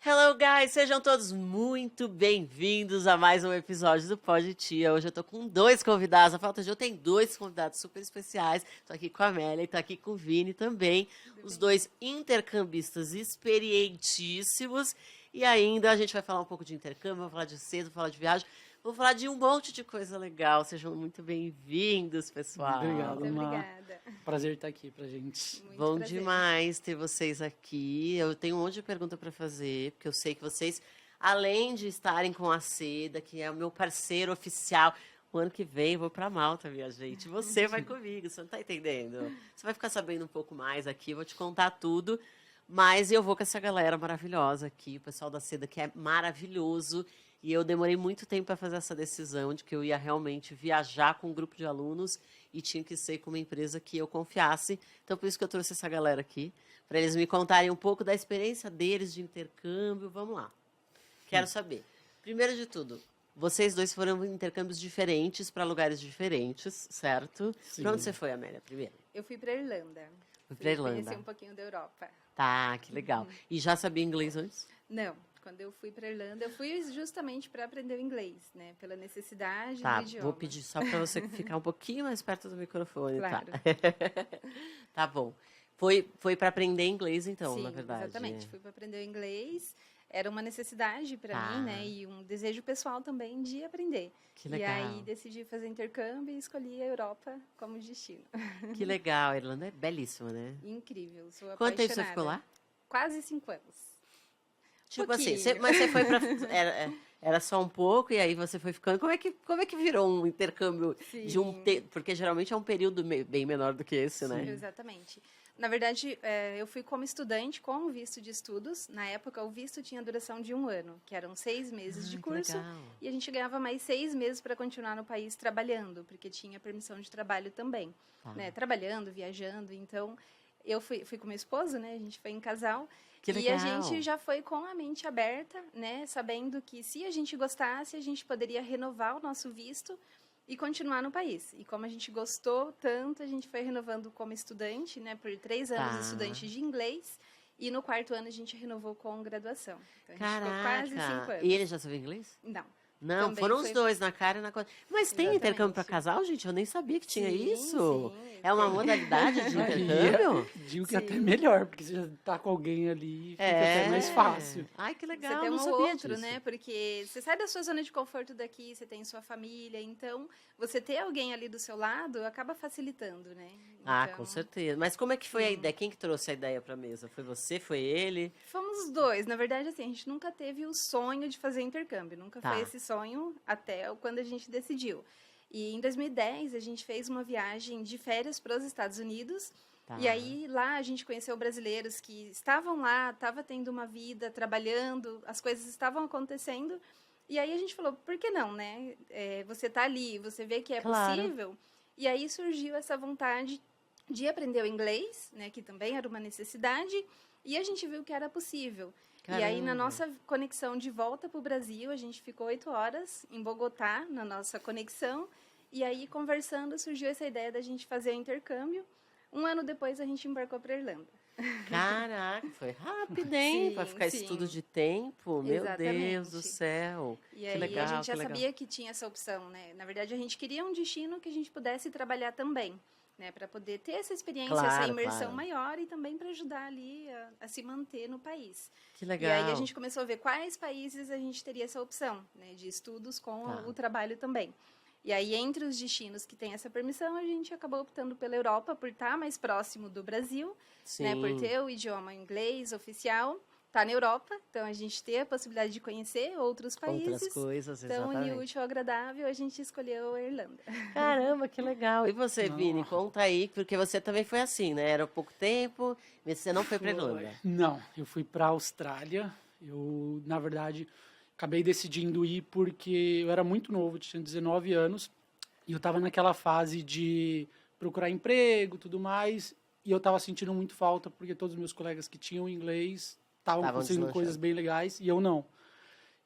Hello, guys! Sejam todos muito bem-vindos a mais um episódio do Pod Tia. Hoje eu tô com dois convidados. A falta de eu tenho dois convidados super especiais. Tô aqui com a Amélia e tô aqui com o Vini também. Os dois intercambistas experientíssimos. E ainda a gente vai falar um pouco de intercâmbio, vamos falar de cedo, vamos falar de viagem. Vamos falar de um monte de coisa legal. Sejam muito bem-vindos, pessoal. Obrigado, Muito Má. obrigada. Prazer estar aqui pra gente. Muito Bom prazer. demais ter vocês aqui. Eu tenho um monte de pergunta para fazer, porque eu sei que vocês, além de estarem com a Seda, que é o meu parceiro oficial, o ano que vem eu vou para Malta, minha gente. Você vai comigo, você não está entendendo? Você vai ficar sabendo um pouco mais aqui, eu vou te contar tudo. Mas eu vou com essa galera maravilhosa aqui, o pessoal da Seda, que é maravilhoso. E eu demorei muito tempo para fazer essa decisão de que eu ia realmente viajar com um grupo de alunos e tinha que ser com uma empresa que eu confiasse. Então, por isso que eu trouxe essa galera aqui, para eles me contarem um pouco da experiência deles de intercâmbio. Vamos lá. Quero saber. Primeiro de tudo, vocês dois foram em intercâmbios diferentes para lugares diferentes, certo? Sim. Para onde você foi, Amélia, primeiro? Eu fui para Irlanda. Fui pra Irlanda. Conheci um pouquinho da Europa. Tá, que legal. E já sabia inglês antes? Não, quando eu fui para Irlanda, eu fui justamente para aprender o inglês, né? Pela necessidade Tá, do idioma. vou pedir só para você ficar um pouquinho mais perto do microfone, Claro. tá? Tá bom. Foi para aprender inglês, então, Sim, na verdade. exatamente. Fui para aprender o inglês. Era uma necessidade para Tá. mim, né? E um desejo pessoal também de aprender. Que E legal. aí decidi fazer intercâmbio e escolhi a Europa como destino. Que legal. A Irlanda é belíssima, né? Incrível, sou Quanto tempo apaixonada. você ficou lá? Quase 5 anos. Tipo assim, Pouquinho. mas você foi para era só um pouco e aí você foi ficando. Como é que virou um intercâmbio de Sim. porque geralmente é um período bem menor do que esse, né? Exatamente. Na verdade, eu fui como estudante com o visto de estudos. Na época, o visto tinha duração de 1 ano, que eram 6 meses de Ai, que curso. legal. E a gente ganhava mais 6 meses para continuar no país trabalhando, porque tinha permissão de trabalho também. Tá. Né? Trabalhando, viajando. Então, eu fui com meu esposo, né? A gente foi em casal. Que E legal. a gente já foi com a mente aberta, né? Sabendo que se a gente gostasse, a gente poderia renovar o nosso visto e continuar no país. E como a gente gostou tanto, a gente foi renovando como estudante, né? Por 3 anos Tá. estudante de inglês. E no 4º ano a gente renovou com graduação. Então, a gente ficou Caraca. quase 5 anos. E ele já sabia inglês? Não. Não, Também foram os foi- dois, na cara e na costa. Mas tem Exatamente. intercâmbio para casal, gente? Eu nem sabia que tinha Sim, isso. sim, É uma tem. modalidade de Aí, intercâmbio? digo que Sim. até melhor, porque você já tá com alguém ali, fica até mais fácil. Ai, que Você legal, tem não um sabia outro, disso. né? Porque você sai da sua zona de conforto daqui, você tem sua família, então você ter alguém ali do seu lado acaba facilitando, né? Ah, Então, com certeza. Mas como é que foi a ideia? Quem que trouxe a ideia para a mesa? Foi você? Foi ele? Fomos os dois. Na verdade, assim, a gente nunca teve o sonho de fazer intercâmbio. Nunca Tá. foi esse sonho até quando a gente decidiu. E em 2010, a gente fez uma viagem de férias para os Estados Unidos. Tá. E aí, lá, a gente conheceu brasileiros que estavam lá, estavam tendo uma vida, trabalhando, as coisas estavam acontecendo. E aí, a gente falou, por que não, né? Você tá ali, você vê que é Claro. possível. E aí, surgiu essa vontade de aprender o inglês, né? Que também era uma necessidade. E a gente viu que era possível. E aí, na Caramba. nossa conexão de volta para o Brasil, a gente ficou 8 horas em Bogotá, na nossa conexão. E aí, conversando, surgiu essa ideia da gente fazer o intercâmbio. 1 ano depois, a gente embarcou para Irlanda. Caraca, foi rápido, hein? Sim, Para ficar esse sim. tudo de tempo. Meu Deus do Exatamente. céu. E Que aí, legal, a gente já que legal. sabia que tinha essa opção, né? Na verdade, a gente queria um destino que a gente pudesse trabalhar também, né? Para poder ter essa experiência, essa Claro, imersão claro. maior e também para ajudar ali a se manter no país. Que legal. E aí a gente começou a ver quais países a gente teria essa opção, né, de estudos com Tá. o trabalho também. E aí, entre os destinos que tem essa permissão, a gente acabou optando pela Europa por estar mais próximo do Brasil, né, por Sim. ter o idioma inglês oficial, tá na Europa, então a gente ter a possibilidade de conhecer outros países. Outras coisas, Então, unir o exatamente. útil ao agradável, a gente escolheu a Irlanda. Caramba, que legal. E você, Não. Vini, conta aí, porque você também foi assim, né? Era pouco tempo, mas você não foi para Irlanda. Não, eu fui pra Austrália. Eu, na verdade, acabei decidindo ir porque eu era muito novo, tinha 19 anos, e eu estava naquela fase de procurar emprego, tudo mais, e eu estava sentindo muito falta porque todos os meus colegas que tinham inglês estavam Tavam conseguindo deslanchando. coisas bem legais e eu não.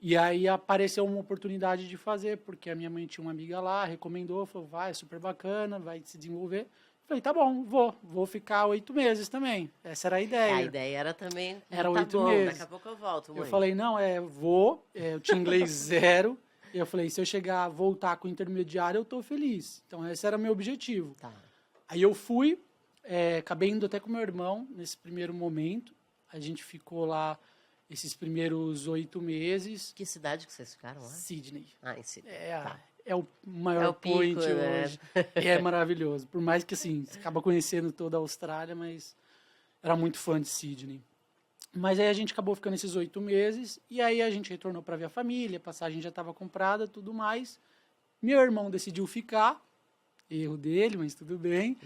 E aí apareceu uma oportunidade de fazer, porque a minha mãe tinha uma amiga lá, recomendou, falou, vai, é super bacana, vai se desenvolver. Falei, tá bom, vou ficar 8 meses também. Essa era a ideia. A ideia era também, Era tá 8 bom, meses. daqui a pouco eu volto, mãe. Eu falei, não, eu tinha inglês zero. E eu falei, se eu voltar com o intermediário, eu tô feliz. Então, esse era o meu objetivo. Tá. Aí eu fui, acabei indo até com meu irmão nesse primeiro momento. A gente ficou lá esses primeiros 8 meses. Que cidade que vocês ficaram lá? Sydney. Ah, em Sydney. É, é o maior É o pico, point né? hoje. É maravilhoso. Por mais que, assim, você acaba conhecendo toda a Austrália, mas era muito fã de Sydney. Mas aí a gente acabou ficando esses 8 meses, e aí a gente retornou para ver a família, a passagem já estava comprada, tudo mais. Meu irmão decidiu ficar, erro dele, mas tudo bem.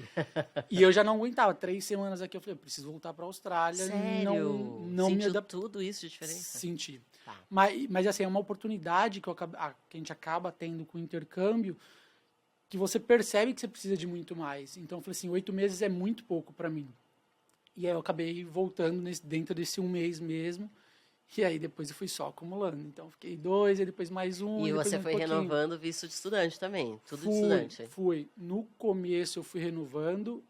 E eu já não aguentava. 3 semanas aqui, eu falei, eu preciso voltar para a Austrália. Sério? Não me Sentiu adaptei. tudo isso de diferença? Senti. Tá. Mas assim, é uma oportunidade que a gente acaba tendo com o intercâmbio, que você percebe que você precisa de muito mais. Então, eu falei assim, 8 meses é muito pouco para mim. E aí eu acabei voltando dentro desse 1 mês mesmo. E aí depois eu fui só acumulando. Então, fiquei 2, e depois mais 1. E depois você um foi pouquinho. renovando o visto de estudante também? Tudo de Fui, estudante? Fui. No começo eu fui renovando.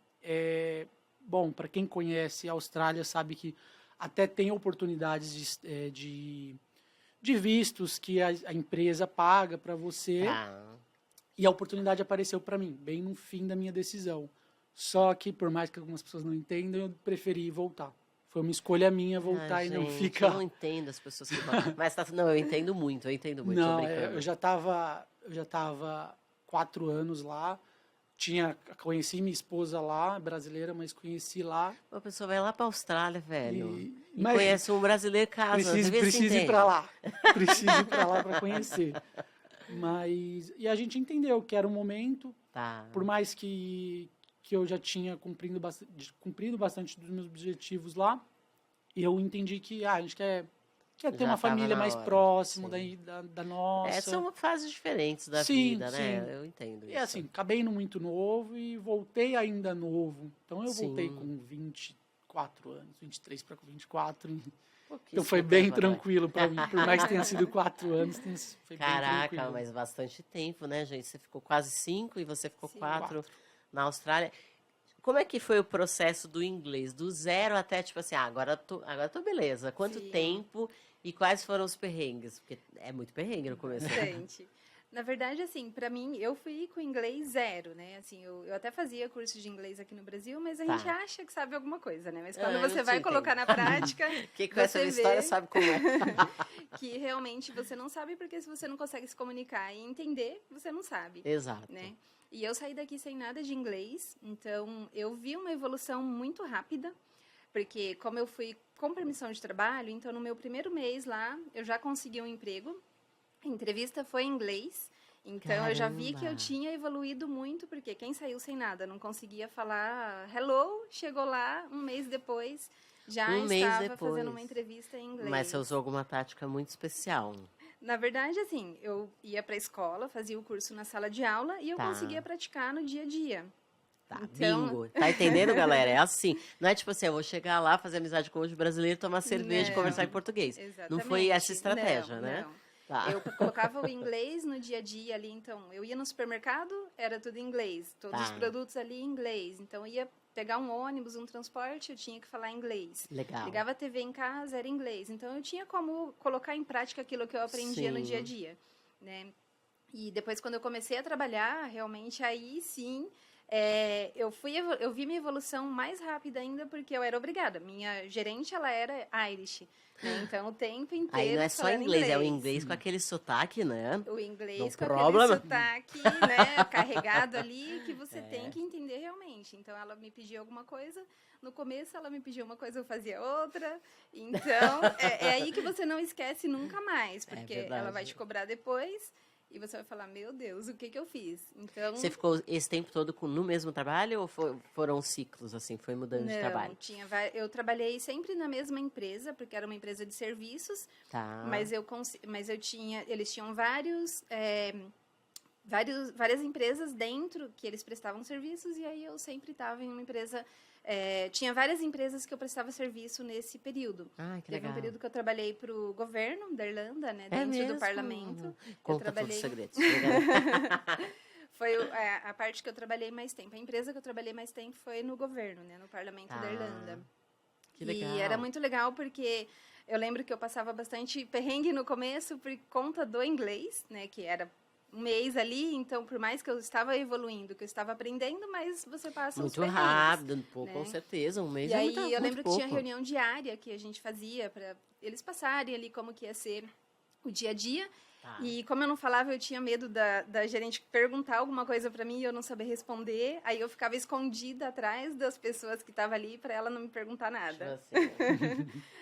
Bom, para quem conhece a Austrália sabe que até tem oportunidades de vistos que a empresa paga para você. Tá. E a oportunidade apareceu para mim, bem no fim da minha decisão. Só que, por mais que algumas pessoas não entendam, eu preferi voltar. Foi uma escolha minha voltar e não gente, ficar. Eu não entendo as pessoas que voltam. Mas não, eu entendo muito, tô Não, brincando. eu já estava 4 anos lá. Conheci minha esposa lá, brasileira, mas conheci lá. A pessoa vai lá pra Austrália, velho. E mas conhece um brasileiro casa. Preciso ir para lá. Preciso ir para lá para conhecer. E a gente entendeu que era um momento, Tá. por mais que eu já tinha cumprido bastante dos meus objetivos lá, eu entendi que a gente quer ter uma família mais próxima da nossa. São fases diferentes da Sim, vida, né? sim. Eu entendo isso. E assim, acabei indo muito novo e voltei ainda novo. Então eu Sim. voltei com 24 anos, 23 para 24. Então Pouquíssimo foi bem tempo atrás. tranquilo para mim. Por mais que tenha sido 4 anos, foi bem Caraca, tranquilo. mas bastante tempo, né, gente? Você ficou quase 5 e você ficou Sim, 4 na Austrália. Como é que foi o processo do inglês? Do 0 até, tipo assim, agora tô beleza. Quanto Sim. tempo e quais foram os perrengues? Porque é muito perrengue no começo. Bastante. Na verdade, assim, para mim, eu fui com inglês 0, né? Assim, eu até fazia curso de inglês aqui no Brasil, mas a Tá. gente acha que sabe alguma coisa, né? Mas quando eu você te vai colocar entendo. na prática, Que com essa você história vê sabe como é. que realmente você não sabe, porque se você não consegue se comunicar e entender, você não sabe, Exato. né? E eu saí daqui sem nada de inglês, então eu vi uma evolução muito rápida, porque como eu fui com permissão de trabalho, então no meu primeiro mês lá, eu já consegui um emprego. A entrevista foi em inglês, então eu já vi que eu Caramba. tinha evoluído muito, porque quem saiu sem nada não conseguia falar hello, chegou lá, um mês depois, já Um mês estava depois. fazendo uma entrevista em inglês. Mas você usou alguma tática muito especial. Na verdade, assim, eu ia para a escola, fazia o curso na sala de aula e eu Tá. conseguia praticar no dia a dia. Tá, Então- bingo. Tá entendendo, galera? É assim. Não é tipo assim, eu vou chegar lá, fazer amizade com outro brasileiro, tomar cerveja e Não. conversar em português. Exatamente. Não foi essa estratégia, Não, né? não. Tá. Eu colocava o inglês no dia a dia ali, então eu ia no supermercado, era tudo em inglês, todos Tá. os produtos ali em inglês. Então eu ia pegar um ônibus, um transporte, eu tinha que falar inglês. Legal. Ligava a TV em casa, era inglês. Então eu tinha como colocar em prática aquilo que eu aprendia no Sim. dia a dia, né? E depois quando eu comecei a trabalhar, realmente aí sim, eu vi minha evolução mais rápida ainda porque eu era obrigada. Minha gerente, ela era Irish, né? Então o tempo inteiro Aí não é só falando inglês, é o inglês com aquele sotaque, né? o inglês No com problem. aquele sotaque, né, carregado ali, que você É. tem que entender realmente. Então, ela me pediu alguma coisa, no começo ela me pediu uma coisa, eu fazia outra. Então, é aí que você não esquece nunca mais, porque verdade. ela vai te cobrar depois e você vai falar, meu Deus, o que eu fiz? Então, Você ficou esse tempo todo no mesmo trabalho ou foram ciclos, assim, foi mudando de não, trabalho? eu trabalhei sempre na mesma empresa, porque era uma empresa de serviços, Tá. mas eles tinham várias empresas dentro que eles prestavam serviços, e aí eu sempre estava em uma empresa, tinha várias empresas que eu prestava serviço nesse período. Ah, que Teve legal. um período que eu trabalhei para o governo da Irlanda, né, É dentro mesmo? do parlamento. Conta trabalhei- todos os segredos. Obrigada. Foi a parte que eu trabalhei mais tempo. A empresa que eu trabalhei mais tempo foi no governo, né? No parlamento da Irlanda. Que legal. E era muito legal porque eu lembro que eu passava bastante perrengue no começo por conta do inglês, né? Que era um mês ali, então por mais que eu estava evoluindo, que eu estava aprendendo, mas você passa uns Muito perrengues, rápido, pô, né? com certeza. Um mês E é aí muito, eu muito lembro que pouco. tinha reunião diária que a gente fazia para eles passarem ali como que ia ser o dia a dia. Tá. E como eu não falava, eu tinha medo da gerente perguntar alguma coisa para mim e eu não saber responder. Aí eu ficava escondida atrás das pessoas que estavam ali para ela não me perguntar nada.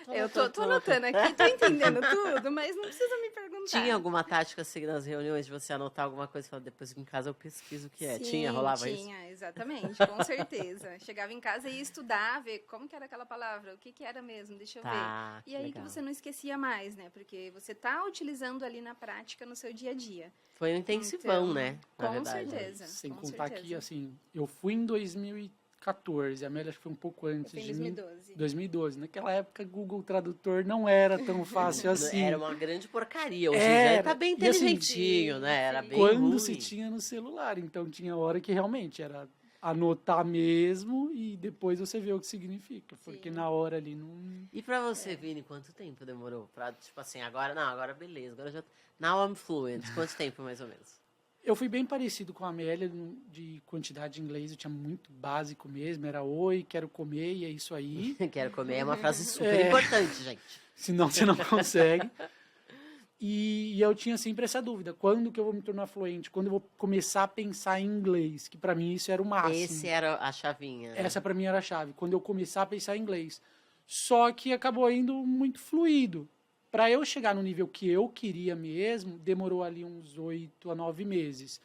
Eu tô anotando aqui, tô entendendo tudo, mas não precisa me perguntar. Tinha alguma tática assim nas reuniões de você anotar alguma coisa e falar, depois em casa eu pesquiso o que é? Sim, Tinha, rolava isso? Tinha, exatamente, com certeza. Chegava em casa e ia estudar, ver como que era aquela palavra, o que que era mesmo, deixa eu ver. Tá, E aí legal. que você não esquecia mais, né? Porque você tá utilizando ali na prática, no seu dia a dia. Foi um intensivão, Então, né? Na com verdade. certeza. Sem com contar certeza. que, assim, eu fui em 2014, a Amélia acho que foi um pouco antes Foi em de mim. 2012. 2012. Naquela época, Google Tradutor não era tão fácil assim. Era uma grande porcaria. Hoje em Era. dia tá bem E assim, inteligentinho, sim, né? Era sim. bem Quando ruim. se tinha no celular. Então, tinha hora que realmente era anotar mesmo e depois você vê o que significa. Porque Sim. na hora ali não... E pra você, Vini, quanto tempo demorou? Pra, tipo assim, agora beleza, agora já... Now I'm fluent. Quanto tempo, mais ou menos? Eu fui bem parecido com a Amélia de quantidade de inglês. Eu tinha muito básico mesmo. Era oi, quero comer e é isso aí. Quero comer é uma frase super importante, gente. Senão você não consegue. E eu tinha sempre essa dúvida. Quando que eu vou me tornar fluente? Quando eu vou começar a pensar em inglês? Que para mim isso era o máximo. Esse era a chavinha. Né? Essa para mim era a chave. Quando eu começar a pensar em inglês. Só que acabou indo muito fluido. Para eu chegar no nível que eu queria mesmo, demorou ali uns 8 a 9 meses.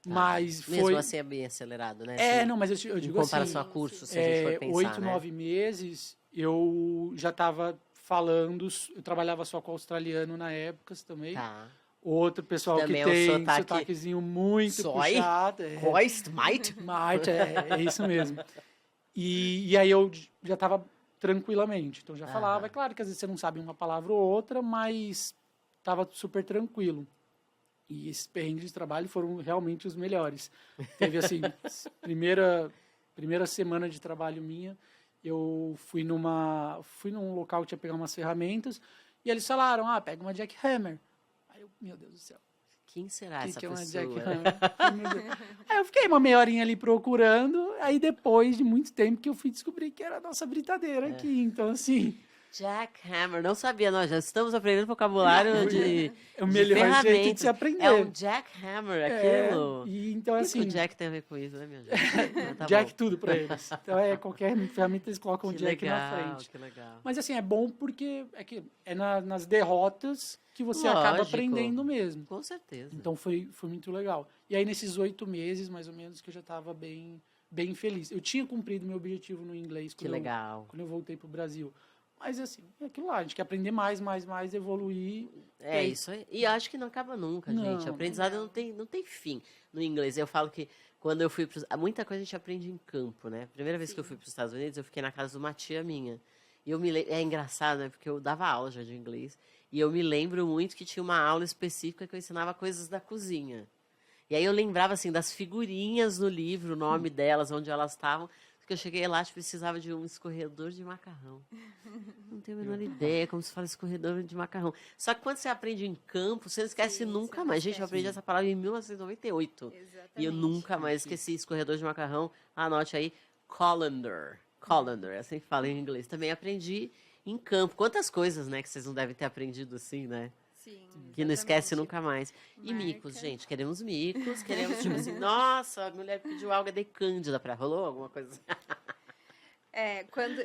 Mas foi... Mesmo assim é bem acelerado, né? É, não, mas eu em digo assim... comparação a curso, se a gente for pensar, 8, né? 9 meses, eu já estava falando... Eu trabalhava só com australiano na época também. Tá. Outro pessoal Também que é um tem sotaque- sotaquezinho muito Soi? puxado. Hoist, might? Marte, é isso mesmo. E aí eu já estava tranquilamente. Então já falava. Aham. É claro que às vezes você não sabe uma palavra ou outra, mas estava super tranquilo. E esses perrengues de trabalho foram realmente os melhores. Teve assim, primeira semana de trabalho minha, eu fui num local que tinha que pegar umas ferramentas e eles falaram, pega uma jackhammer. Aí eu, meu Deus do céu. Quem será Que essa que é uma pessoa? jackhammer? Meu Deus. Aí eu fiquei uma meia horinha ali procurando, aí depois de muito tempo que eu fui descobrir que era a nossa britadeira aqui. Então, assim, Jackhammer, não sabia, nós já estamos aprendendo vocabulário de é o melhor jeito de se aprender. É um jackhammer, aquilo. E então, O que assim, o Jack tem a ver com isso, né, minha gente? Mas tá jack bom. tudo pra eles. Então, qualquer ferramenta eles colocam o Que jack legal, na frente. que legal. Mas, assim, é bom porque nas derrotas que você acaba Lógico. aprendendo mesmo. Com certeza. Então, foi muito legal. E aí, nesses 8 meses, mais ou menos, que eu já estava bem feliz. Eu tinha cumprido meu objetivo no inglês Que legal. quando eu voltei pro Brasil. Mas, assim, é aquilo lá. A gente quer aprender mais, evoluir. É isso aí. E acho que não acaba nunca, Não. gente. Aprendizado não tem fim no inglês. Eu falo que quando eu fui para muita coisa a gente aprende em campo, né? Primeira vez que eu fui para os Estados Unidos, eu fiquei na casa de uma tia minha. E é engraçado, né? Porque eu dava aula já de inglês. E eu me lembro muito que tinha uma aula específica que eu ensinava coisas da cozinha. E aí eu lembrava, assim, das figurinhas no livro, o nome delas, onde elas estavam. Porque eu cheguei lá, precisava de um escorredor de macarrão. Não tenho a menor ideia como se fala escorredor de macarrão. Só que quando você aprende em campo, você não esquece Sim, nunca você não mais. Gente, eu esquece. aprendi essa palavra em 1998. Exatamente. E eu nunca mais esqueci escorredor de macarrão. Anote aí, colander. Colander, é assim que fala em inglês. Também aprendi em campo. Quantas coisas, né, que vocês não devem ter aprendido assim, né? Sim, Que não esquece exatamente. nunca mais. E Marca. micos, gente. Queremos micos. Queremos, tipo assim, nossa, a mulher pediu algo de cândida pra... Rolou alguma coisa assim?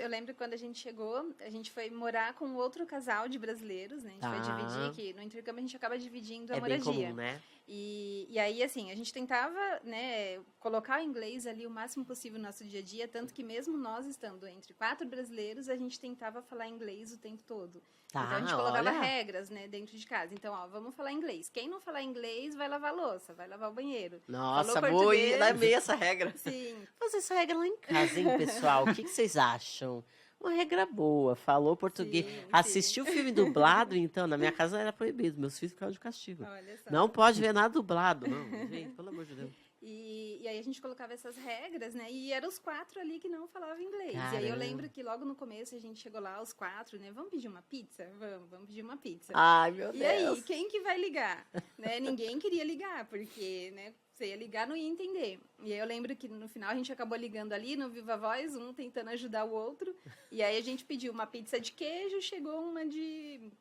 Eu lembro quando a gente chegou, a gente foi morar com outro casal de brasileiros, né? A gente foi dividir, que no intercâmbio a gente acaba dividindo a É bem moradia. comum, né? E aí, assim, a gente tentava, né, colocar o inglês ali o máximo possível no nosso dia a dia, tanto que mesmo nós estando entre 4 brasileiros, a gente tentava falar inglês o tempo todo. Tá, Então a gente colocava olha. regras, né, dentro de casa. Então, vamos falar inglês. Quem não falar inglês vai lavar a louça, vai lavar o banheiro. Nossa, Falou boa, português? e amei essa regra. Sim. Fazer essa regra lá em casa, hein, pessoal? O que vocês acham? Uma regra boa. Falou português. Sim, Assistiu o filme dublado, então, na minha casa era proibido. Meus filhos ficavam de castigo. Olha só. Não pode ver nada dublado, não. Gente, pelo amor de Deus. E aí a gente colocava essas regras, né? E eram os 4 ali que não falavam inglês. Caramba. E aí eu lembro que logo no começo a gente chegou lá, os 4, né? Vamos pedir uma pizza? Vamos pedir uma pizza. Ai, meu E Deus. aí, quem que vai ligar? Né? Ninguém queria ligar, porque, né? Você ia ligar, não ia entender. E aí eu lembro que no final a gente acabou ligando ali no Viva Voz, um tentando ajudar o outro. E aí a gente pediu uma pizza de queijo, chegou uma de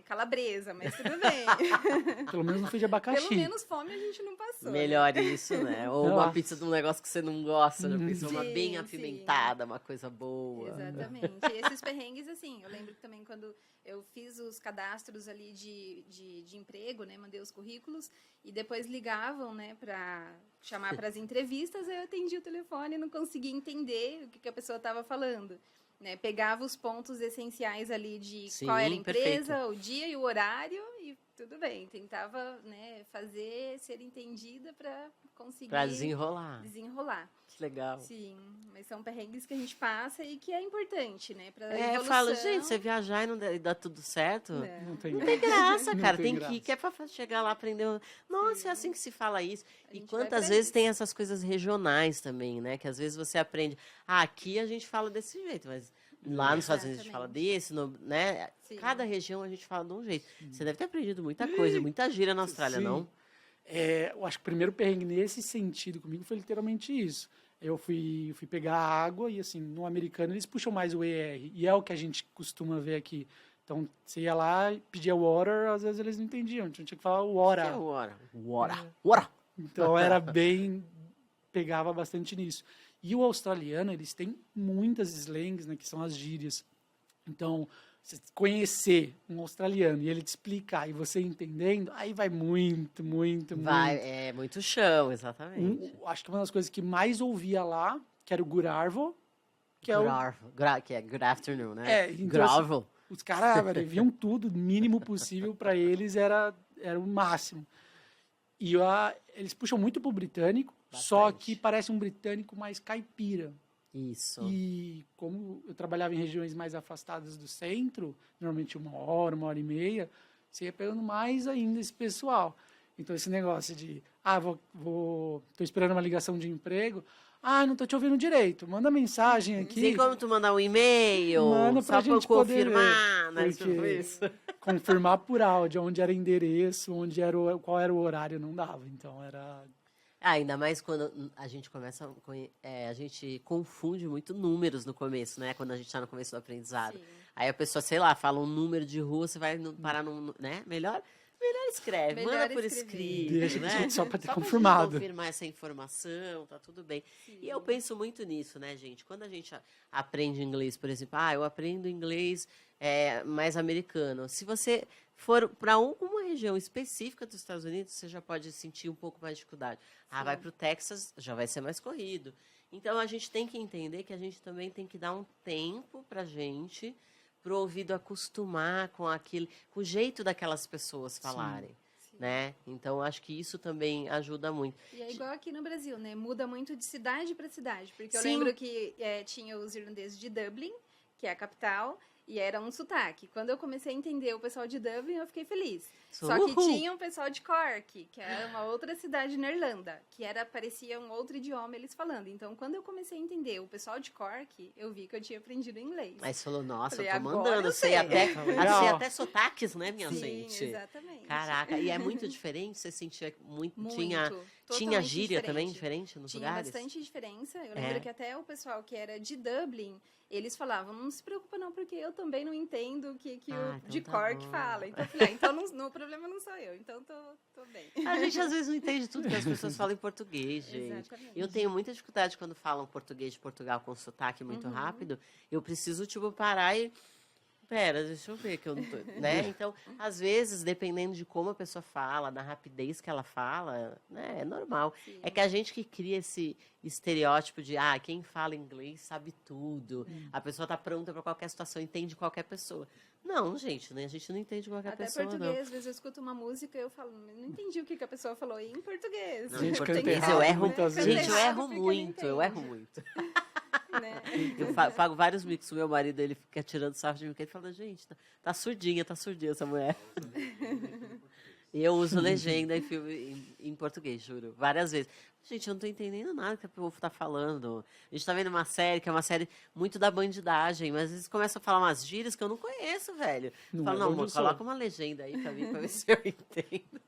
calabresa, mas tudo bem. Pelo menos não foi de abacaxi. Pelo menos fome a gente não passou. Melhor isso, né? Ou uma Nossa. pizza de um negócio que você não gosta, já pensou? Uma Sim, bem sim. apimentada, uma coisa boa. Exatamente. E esses perrengues, assim, eu lembro que também quando eu fiz os cadastros ali de emprego, né, mandei os currículos, e depois ligavam, né, para chamar para as entrevistas, aí eu atendi o telefone e não conseguia entender o que a pessoa estava falando. Né, pegava os pontos essenciais ali de Sim, qual era a empresa, perfeito. o dia e o horário, e tudo bem. Tentava, né, fazer ser entendida para conseguir Pra desenrolar. desenrolar. Que legal. Sim, mas são perrengues que a gente passa e que é importante, né? Pra Eu evolução. falo, gente, você viajar e não dá tudo certo? Não. Não tem Não tem graça, Não cara. tem Tem graça. que ir, que é pra chegar lá, aprender. Nossa, é assim que se fala isso. A E gente vai quantas pra vezes isso. tem essas coisas regionais também, né? Que às vezes você aprende. Ah, aqui a gente fala desse jeito, mas lá nos Estados Unidos a gente fala Exatamente. desse, né? Sim. Cada região a gente fala de um jeito. Você deve ter aprendido muita coisa, muita gíria na Austrália, Sim. não? Eu acho que o primeiro perrengue nesse sentido comigo foi literalmente isso. Eu fui pegar água e, assim, no americano eles puxam mais o ER. E é o que a gente costuma ver aqui. Então, você ia lá e pedia water, às vezes eles não entendiam. Então, tinha que falar Que é water. hora. Hora. Então, era bem... Pegava bastante nisso. E o australiano, eles têm muitas slangs, né, que são as gírias. Então, você conhecer um australiano e ele te explicar e você entendendo, aí vai muito, muito, Vai, muito. é muito chão, exatamente. Acho que uma das coisas que mais ouvia lá, que era o Gurarvo, que é o... Que é good afternoon, né? então, Gravel. Os caras viam tudo, o mínimo possível para eles era o máximo. E eles puxam muito pro britânico, só Bastante. que parece um britânico mais caipira. Isso. E como eu trabalhava em regiões mais afastadas do centro, normalmente 1 hora e meia, você ia pegando mais ainda esse pessoal. Então, esse negócio de, tô esperando uma ligação de emprego, não tô te ouvindo direito, manda mensagem aqui. Tem como tu mandar um e-mail? Manda só pra pra eu gente poder confirmar, né? porque- Tipo isso. Confirmar por áudio onde era endereço, qual era o horário, não dava. Então, era... Ainda mais quando a gente começa, a gente confunde muito números no começo, né? Quando a gente tá no começo do aprendizado. Sim. Aí a pessoa, sei lá, fala um número de rua, você vai parar num, né? Melhor escreve, Melhor manda por escrever. escrito, Deixa né? só pra ter Só pra gente confirmado. confirmar essa informação, tá tudo bem. Sim. E eu penso muito nisso, né, gente? Quando a gente aprende inglês, por exemplo, eu aprendo inglês mais americano. Se você for para alguma região específica dos Estados Unidos, você já pode sentir um pouco mais de dificuldade. Vai para o Texas, já vai ser mais corrido. Então, a gente tem que entender que a gente também tem que dar um tempo para a gente, para o ouvido acostumar com com o jeito daquelas pessoas falarem. Sim. Né? Então, acho que isso também ajuda muito. E é igual aqui no Brasil, né? Muda muito de cidade para cidade. Porque eu Sim. lembro que tinha os irlandeses de Dublin, que é a capital, e era um sotaque. Quando eu comecei a entender o pessoal de Dublin, eu fiquei feliz. Só que Uhul. tinha um pessoal de Cork, que era uma outra cidade na Irlanda, que parecia um outro idioma eles falando. Então, quando eu comecei a entender o pessoal de Cork, eu vi que eu tinha aprendido inglês. Mas falou, nossa, Falei, eu tô agora mandando. eu Sei sei. até, Legal. sei até sotaques, né, minha Sim, gente? exatamente. Caraca, e é muito diferente? Você sentia muito? Muito. Tinha Totalmente gíria também diferente. diferente nos Tinha lugares? bastante diferença. Eu lembro que até o pessoal que era de Dublin, eles falavam, não se preocupa não, porque eu também não entendo o que Ah, o de então tá Cork bom. fala. Então eu falei, então o problema não sou eu, então tô bem. A gente às vezes não entende tudo que as pessoas falam em português, gente. Exatamente. Eu tenho muita dificuldade quando falam português de Portugal com sotaque muito rápido. Eu preciso, tipo, parar e... Pera, deixa eu ver que eu não tô... né? Então, às vezes, dependendo de como a pessoa fala, da rapidez que ela fala, né? É normal. Sim. É que a gente que cria esse estereótipo de, quem fala inglês sabe tudo. A pessoa tá pronta para qualquer situação, entende qualquer pessoa. Não, gente, né? A gente não entende qualquer Até pessoa, português, não. às vezes eu escuto uma música e eu falo, não entendi o que a pessoa falou em português. Não, Gente, em canta português errado eu erro, muitas Canta vezes. gente, eu errado erro porque não muito, eu erro entende, muito. né? Eu pago vários micos. O meu marido, ele fica tirando sarro de mim, porque ele fala, gente, tá surdinha essa mulher. Eu uso legenda em filme em português, juro, várias vezes. Gente, eu não tô entendendo nada que o povo tá falando. A gente tá vendo uma série que é uma série muito da bandidagem, mas às vezes começa a falar umas gírias que eu não conheço, velho. Não Fala, é não, onde amor, eu sou. coloca uma legenda aí pra mim, pra ver se eu entendo.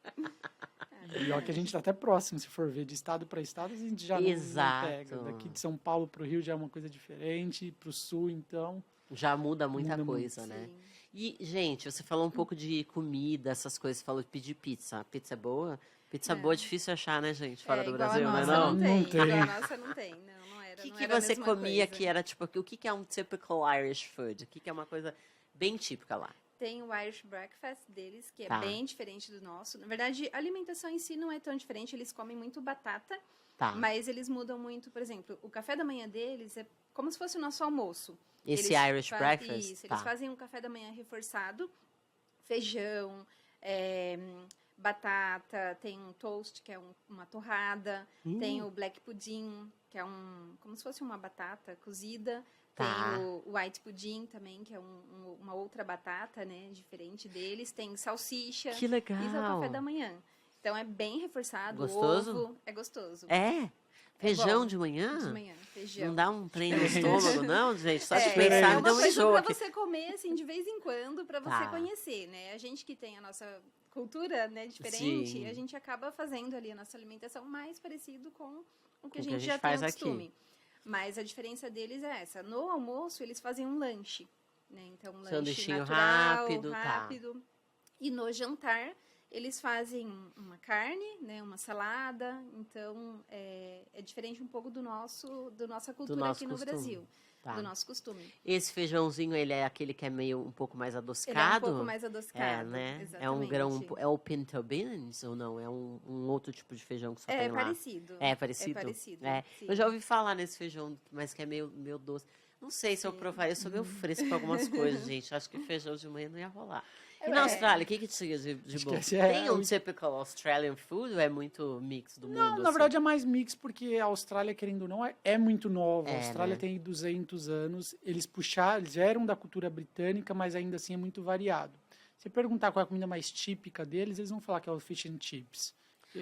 E ó que a gente tá até próximo, se for ver, de estado para estado, a gente já não Exato. pega. Daqui de São Paulo pro Rio já é uma coisa diferente, pro Sul, então... Já muda muita Muda muito. coisa, né? Sim. E, gente, você falou um pouco de comida, essas coisas, você falou de pedir pizza. Pizza é boa? Pizza boa é difícil achar, né, gente? Fora do igual Brasil, a né? nossa Não? não tem. Não tem. Igual a nossa não tem. Não era. O que, não que era a você mesma comia coisa. que era, tipo, o que, que é um typical Irish food? O que, que é uma coisa bem típica lá? Tem o Irish Breakfast deles, que é Tá. bem diferente do nosso. Na verdade, a alimentação em si não é tão diferente. Eles comem muito batata, Tá. mas eles mudam muito. Por exemplo, o café da manhã deles é como se fosse o nosso almoço. Esse Eles Irish fa- breakfast? Isso, Tá. eles fazem um café da manhã reforçado, feijão, batata, tem um toast, que é uma torrada, tem o black pudding, que é como se fosse uma batata cozida, Tá. tem o white pudding também, que é uma outra batata, né, diferente deles, tem salsicha, Que legal. isso é o café da manhã. Então é bem reforçado, Gostoso? ovo, é gostoso. É? Feijão bom. de manhã? De manhã, feijão. Não dá um trem no estômago, não, gente? Só de É pensar me uma deu um coisa enjoo pra aqui. você comer, assim, de vez em quando, pra você Tá. conhecer, né? A gente que tem a nossa cultura, né, diferente, Sim. a gente acaba fazendo ali a nossa alimentação mais parecido com o que Com a o que gente a gente já faz tem o aqui. costume. Mas a diferença deles é essa. No almoço, eles fazem um lanche, né? Então, um lanche Sanduichinho natural, rápido, tá. rápido. E no jantar, eles fazem uma carne, né, uma salada. Então, é diferente um pouco da nossa cultura nosso aqui no costume. Brasil, Tá. do nosso costume. Esse feijãozinho, ele é aquele que é meio um pouco mais Ele é adocicado? um pouco mais adocicado. É, né? Exatamente. É um grão, é o pinto beans ou não? É um outro tipo de feijão que só É tem lá? parecido. É parecido? É parecido. É. sim. Eu já ouvi falar nesse feijão, mas que é meio doce. Não sei se eu Sim. provar, eu sou meio fresco com algumas coisas, gente. Acho que feijão de manhã não ia rolar. E É. na Austrália, o que que tinha de bom? Esquece, é, Tem um o- typical Australian food ou é muito mix do mundo? Não, na assim? verdade é mais mix, porque a Austrália, querendo ou não, é muito nova. É, A Austrália né? tem 200 anos. Eles eram da cultura britânica, mas ainda assim é muito variado. Se perguntar qual é a comida mais típica deles, eles vão falar que é o fish and chips.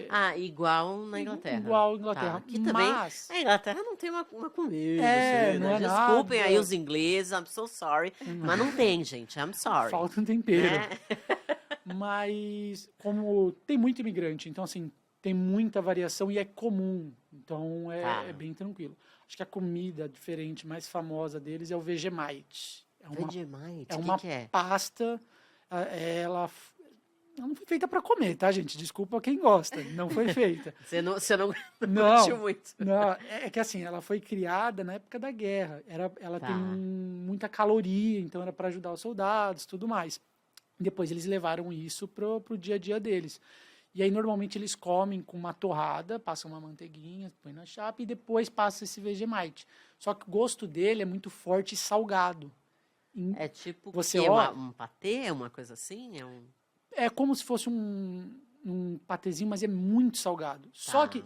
Ah, igual na Inglaterra. Igual à Inglaterra. Tá. Que também, Mas, a Inglaterra não tem uma comida. É, assim, não né? é Desculpem nada. aí os ingleses, I'm so sorry. Mas não tem, gente, I'm sorry. falta um tempero. Né? Mas, como tem muito imigrante, então, assim, tem muita variação e é comum. Então, Tá. é bem tranquilo. Acho que a comida diferente, mais famosa deles é o Vegemite. Vegemite, É o uma que é? pasta, ela não foi feita para comer, tá, gente? Desculpa quem gosta, não foi feita. Você não Não. curtiu muito. Não, é que assim, ela foi criada na época da guerra. Ela Tá. tem muita caloria, então era para ajudar os soldados, e tudo mais. Depois eles levaram isso pro dia a dia deles. E aí normalmente eles comem com uma torrada, passam uma manteiguinha, põe na chapa e depois passa esse Vegemite. Só que o gosto dele é muito forte e salgado. É tipo Você que, olha- um patê, uma coisa assim? É como se fosse um patezinho, mas é muito salgado. Só Tá. que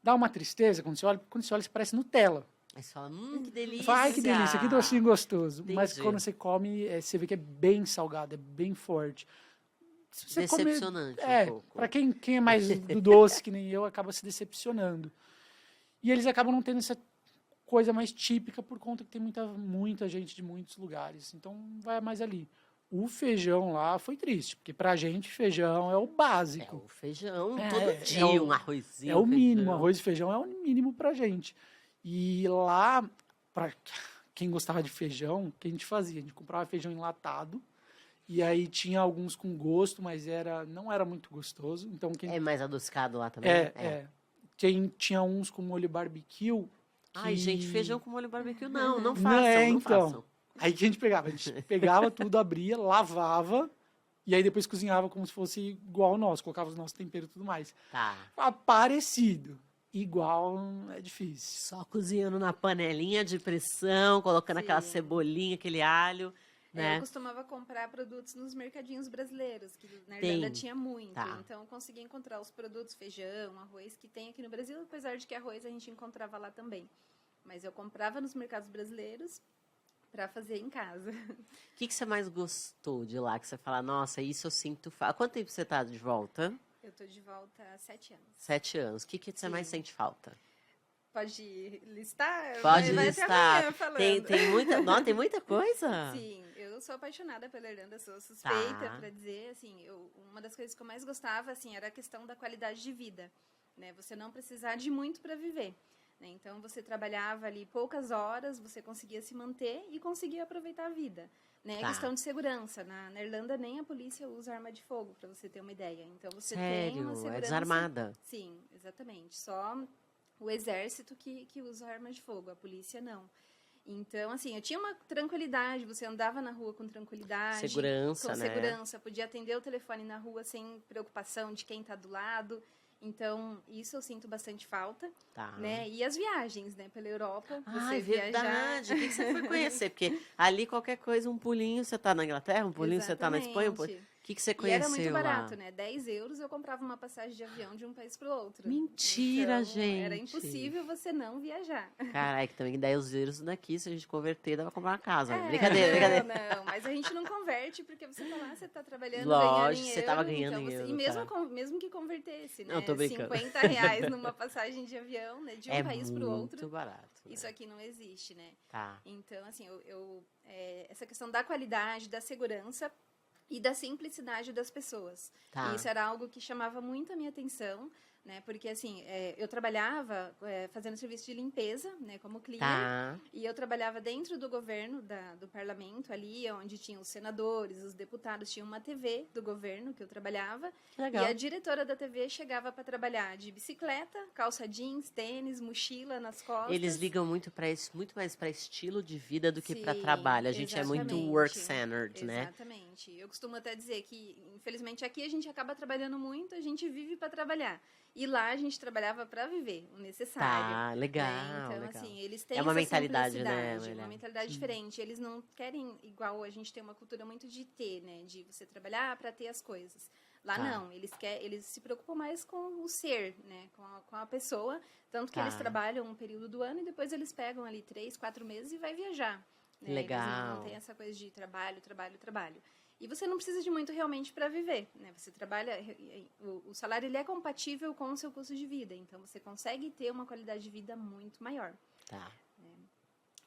dá uma tristeza quando você olha, isso parece Nutella. Aí você fala, que delícia. Você fala, ai, que delícia, que docinho gostoso. Mas Entendi. quando você come, você vê que é bem salgado, é bem forte. Se você comer- Decepcionante um pouco. para quem é mais do doce, que nem eu, acaba se decepcionando. E eles acabam não tendo essa coisa mais típica por conta que tem muita gente de muitos lugares. Então, vai mais ali. O feijão lá foi triste, porque pra gente feijão é o É básico. o feijão, É, todo é dia, o- um arrozinho. É o mínimo, feijão. arroz e feijão é o mínimo pra gente. E lá, para quem gostava de feijão, o que a gente fazia? A gente comprava feijão enlatado, e aí tinha alguns com gosto, mas não era muito gostoso. Então, É mais adocicado lá também? tinha uns com molho barbecue. Ai, que- gente, feijão com molho barbecue, não Não, façam, não então. façam. Aí que a gente pegava? A gente pegava tudo, abria, lavava, e aí depois cozinhava como se fosse igual ao nosso, colocava os nossos temperos e tudo mais. Tá. Parecido. Igual é difícil. Só cozinhando na panelinha de pressão, colocando aquela Sim. cebolinha, aquele alho, Eu né? costumava comprar produtos nos mercadinhos brasileiros, que na Tem. Irlanda tinha muito. Tá. Então, eu conseguia encontrar os produtos, feijão, arroz, que tem aqui no Brasil, apesar de que arroz a gente encontrava lá também. Mas eu comprava nos mercados brasileiros, para fazer em casa. O que você mais gostou de lá? Que você fala, nossa, isso eu sinto falta. Há quanto tempo você tá de volta? Eu tô de volta há 7 anos. 7 anos. O que você mais Sim. sente falta? Pode listar? Pode Vai até listar. amanhã falando. Tem muita, não, tem muita coisa. Sim, eu sou apaixonada pela Irlanda, sou suspeita Tá. para dizer, assim, uma das coisas que eu mais gostava, assim, era a questão da qualidade de vida, né? Você não precisar de muito para viver, né? Então, você trabalhava ali poucas horas, você conseguia se manter e conseguia aproveitar a vida, né? Tá. A questão de segurança, na Irlanda nem a polícia usa arma de fogo, para você ter uma ideia. Então, você tem Sério? uma segurança... É desarmada. Sim, exatamente. Só o exército que usa arma de fogo, a polícia não. Então, assim, eu tinha uma tranquilidade, você andava na rua com tranquilidade. Segurança, com né? segurança, podia atender o telefone na rua sem preocupação de quem está do lado. Então, isso eu sinto bastante falta, Tá. né? E as viagens, né? Pela Europa, Ah, você é verdade. viajar... O que você foi conhecer? Porque ali qualquer coisa, um pulinho, você tá na Inglaterra, um pulinho, você tá na Espanha, um pulinho. Exatamente. O que você E conheceu era muito barato, lá? né? 10 euros eu comprava uma passagem de avião de um país para o outro. Mentira, Então, era gente. impossível você não viajar. Caralho, que também 10 euros daqui, se a gente converter, dá pra comprar uma casa. É, Brincadeira, brincadeira. Não, mas a gente não converte, porque você tá lá, você tá trabalhando, Lógico, ganhando em você euro. tava ganhando então em euro, E mesmo, tá. mesmo que convertesse, né? Não, tô brincando. R$50 numa passagem de avião, né? De um É país para o muito outro. barato. Isso aqui não existe, né? Tá. Então, assim, essa questão da qualidade, da segurança e da simplicidade das pessoas. Tá. E isso era algo que chamava muito a minha atenção, né? Porque, assim, eu trabalhava fazendo serviço de limpeza, né? Como cleaner. Tá. E eu trabalhava dentro do governo, do parlamento, ali, onde tinham os senadores, os deputados, tinha uma TV do governo que eu trabalhava. Que legal. E a diretora da TV chegava para trabalhar de bicicleta, calça jeans, tênis, mochila nas costas. Eles ligam muito para isso, muito mais para estilo de vida do que para Sim, trabalho. A gente é muito exatamente. work-centered, né? Exatamente. Eu costumo até dizer que, infelizmente, aqui a gente acaba trabalhando muito, a gente vive para trabalhar. E lá a gente trabalhava para viver, o necessário. Tá, legal, né? Então, legal. assim, eles têm É uma essa mentalidade, né, simplicidade, Amélia? uma mentalidade diferente. Eles não querem, igual a gente tem uma cultura muito de ter, né? De você trabalhar para ter as coisas. Lá Tá. não, eles se preocupam mais com o ser, né? Com a pessoa. Tanto que Tá. eles trabalham um período do ano e depois eles pegam ali 3, 4 meses e vai viajar. Né? Legal. Eles não têm essa coisa de trabalho, trabalho, trabalho. E você não precisa de muito realmente para viver, né? Você trabalha, o salário ele é compatível com o seu custo de vida, então você consegue ter uma qualidade de vida muito maior. Tá.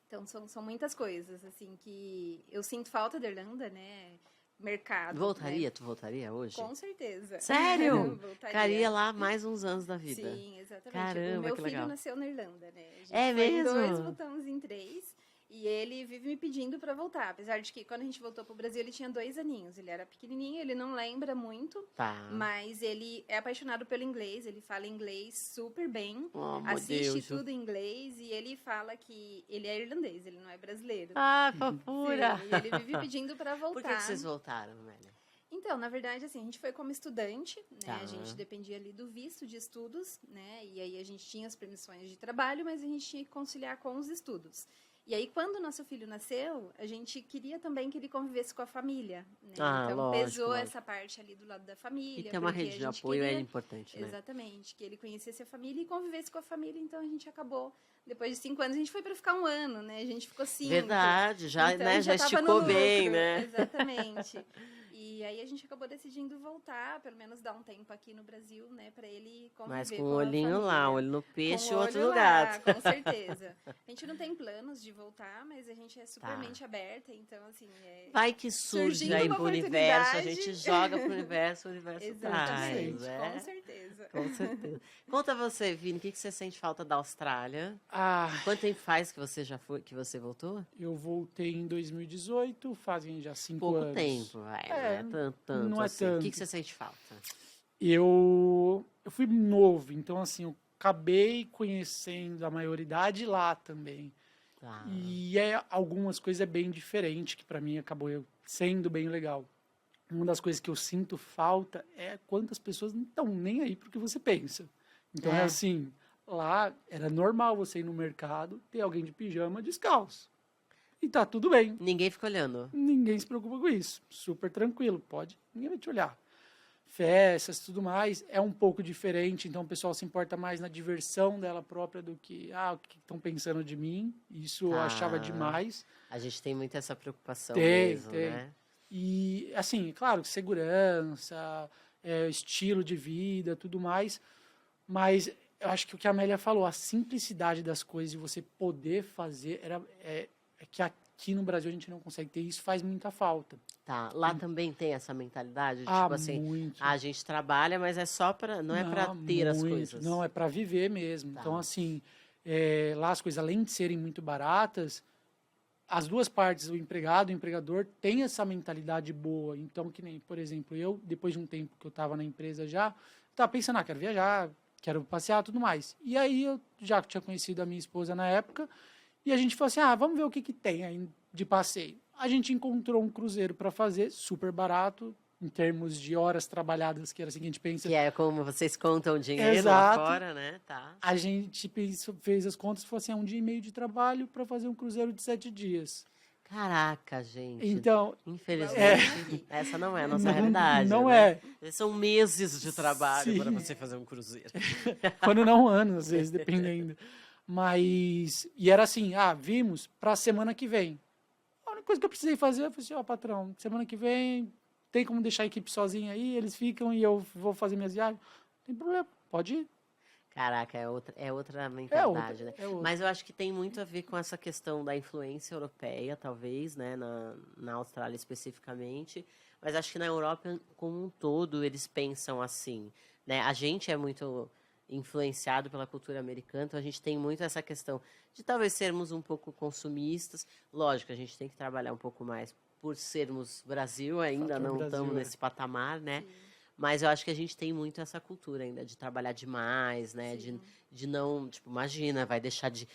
Então são muitas coisas assim que eu sinto falta da Irlanda, né? Mercado. Voltaria? Né? Tu voltaria hoje? Com certeza. Sério? Voltaria. Ficaria lá mais uns anos da vida. Sim, exatamente. Caramba, o meu que filho legal. nasceu na Irlanda, né? A gente É foi em mesmo? 2, voltamos em 3. E ele vive me pedindo para voltar. Apesar de que quando a gente voltou pro Brasil, ele tinha 2 aninhos. Ele era pequenininho, ele não lembra muito. Tá. Mas ele é apaixonado pelo inglês. Ele fala inglês super bem. Oh, meu assiste Deus. tudo em inglês. E ele fala que ele é irlandês, ele não é brasileiro. Ah, fofura. Sim, e ele vive pedindo para voltar. Por que vocês voltaram, Amélia? Então, na verdade, assim, a gente foi como estudante, né? Tá. A gente dependia ali do visto de estudos, né? E aí a gente tinha as permissões de trabalho, mas a gente tinha que conciliar com os estudos. E aí, quando o nosso filho nasceu, a gente queria também que ele convivesse com a família, né? Ah, então, lógico, pesou lógico. essa parte ali do lado da família. E ter uma porque rede a de gente apoio é queria- importante, né? Exatamente, que ele conhecesse a família e convivesse com a família. Então, a gente acabou, depois de 5 anos, a gente foi para ficar 1 ano, né? A gente ficou 5. Verdade, já, Então, né, já tava esticou no bem, lucro, né? Exatamente. E aí a gente acabou decidindo voltar, pelo menos dar um tempo aqui no Brasil, né, para ele conviver Mas com com o a olhinho lá, família. olho no peixe e Com o outro olho no lá, gato. com certeza. A gente não tem planos de voltar, mas a gente é super Tá. mente aberta, então assim, Vai que surge Surgindo aí uma pro universo, a oportunidade. gente joga pro universo, o universo exatamente, traz, com é? certeza. Com certeza. Conta você, Vini, o que você sente falta da Austrália? Ah, Quanto tempo faz que você já foi, que você voltou? eu voltei em 2018, fazem já 5 Pouco anos. tempo, vai, não é tanto não é assim. O que tanto. você sente falta? Eu fui novo, então assim, eu acabei conhecendo a maioridade lá também. Tá. E algumas coisas é bem diferente, que para mim acabou sendo bem legal. Uma das coisas que eu sinto falta é quantas pessoas não estão nem aí pro que você pensa. Então é É. assim, lá era normal você ir no mercado, ter alguém de pijama descalço. E tá tudo bem. Ninguém fica olhando. Ninguém se preocupa com isso. Super tranquilo, pode, ninguém vai te olhar. festas, tudo mais, é um pouco diferente, então o pessoal se importa mais na diversão dela própria do que, o que estão pensando de mim. Isso eu achava demais. A gente tem muito essa preocupação Tem, mesmo, tem. né? E, assim, claro, segurança, estilo de vida, tudo mais, mas eu acho que o que a Amélia falou, a simplicidade das coisas e você poder fazer, é que aqui no Brasil a gente não consegue ter isso, faz muita falta. Tá, lá também tem essa mentalidade, Ah, tipo assim, muito. a gente trabalha, mas é só para, não é para ter as muito. coisas. Não, é para viver mesmo. Tá. Então, assim, lá as coisas, além de serem muito baratas, as duas partes, o empregado e o empregador, têm essa mentalidade boa. Então, que nem, por exemplo, eu, depois de um tempo que eu estava na empresa já, estava pensando, quero viajar, quero passear, tudo mais. E aí, eu já tinha conhecido a minha esposa na época, e a gente falou assim, vamos ver o que tem aí de passeio. A gente encontrou um cruzeiro para fazer, super barato, em termos de horas trabalhadas, que era assim que a gente pensa. Que é como vocês contam o dinheiro Exato. lá fora, né? Tá. A gente fez as contas e falou assim, 1 dia e meio de trabalho para fazer um cruzeiro de 7 dias. Caraca, gente. Então, infelizmente, essa não é a nossa realidade. Não né? é. São meses de trabalho Sim. para você fazer um cruzeiro. Quando não anos, às vezes, dependendo. Mas, e era assim, vimos para a semana que vem. A única coisa que eu precisei fazer, eu falei assim, patrão, semana que vem, tem como deixar a equipe sozinha aí? Eles ficam e eu vou fazer minhas viagens? Não tem problema, pode ir. Caraca, é outra mentalidade, né? É outra. Mas eu acho que tem muito a ver com essa questão da influência europeia, talvez, né? Na Austrália especificamente. Mas acho que na Europa como um todo eles pensam assim, né? A gente é muito influenciado pela cultura americana, então a gente tem muito essa questão de talvez sermos um pouco consumistas. Lógico, a gente tem que trabalhar um pouco mais por sermos Brasil, ainda Fator não Brasil, estamos nesse patamar, né? Sim. Mas eu acho que a gente tem muito essa cultura ainda de trabalhar demais, né? De não, tipo, imagina, vai deixar de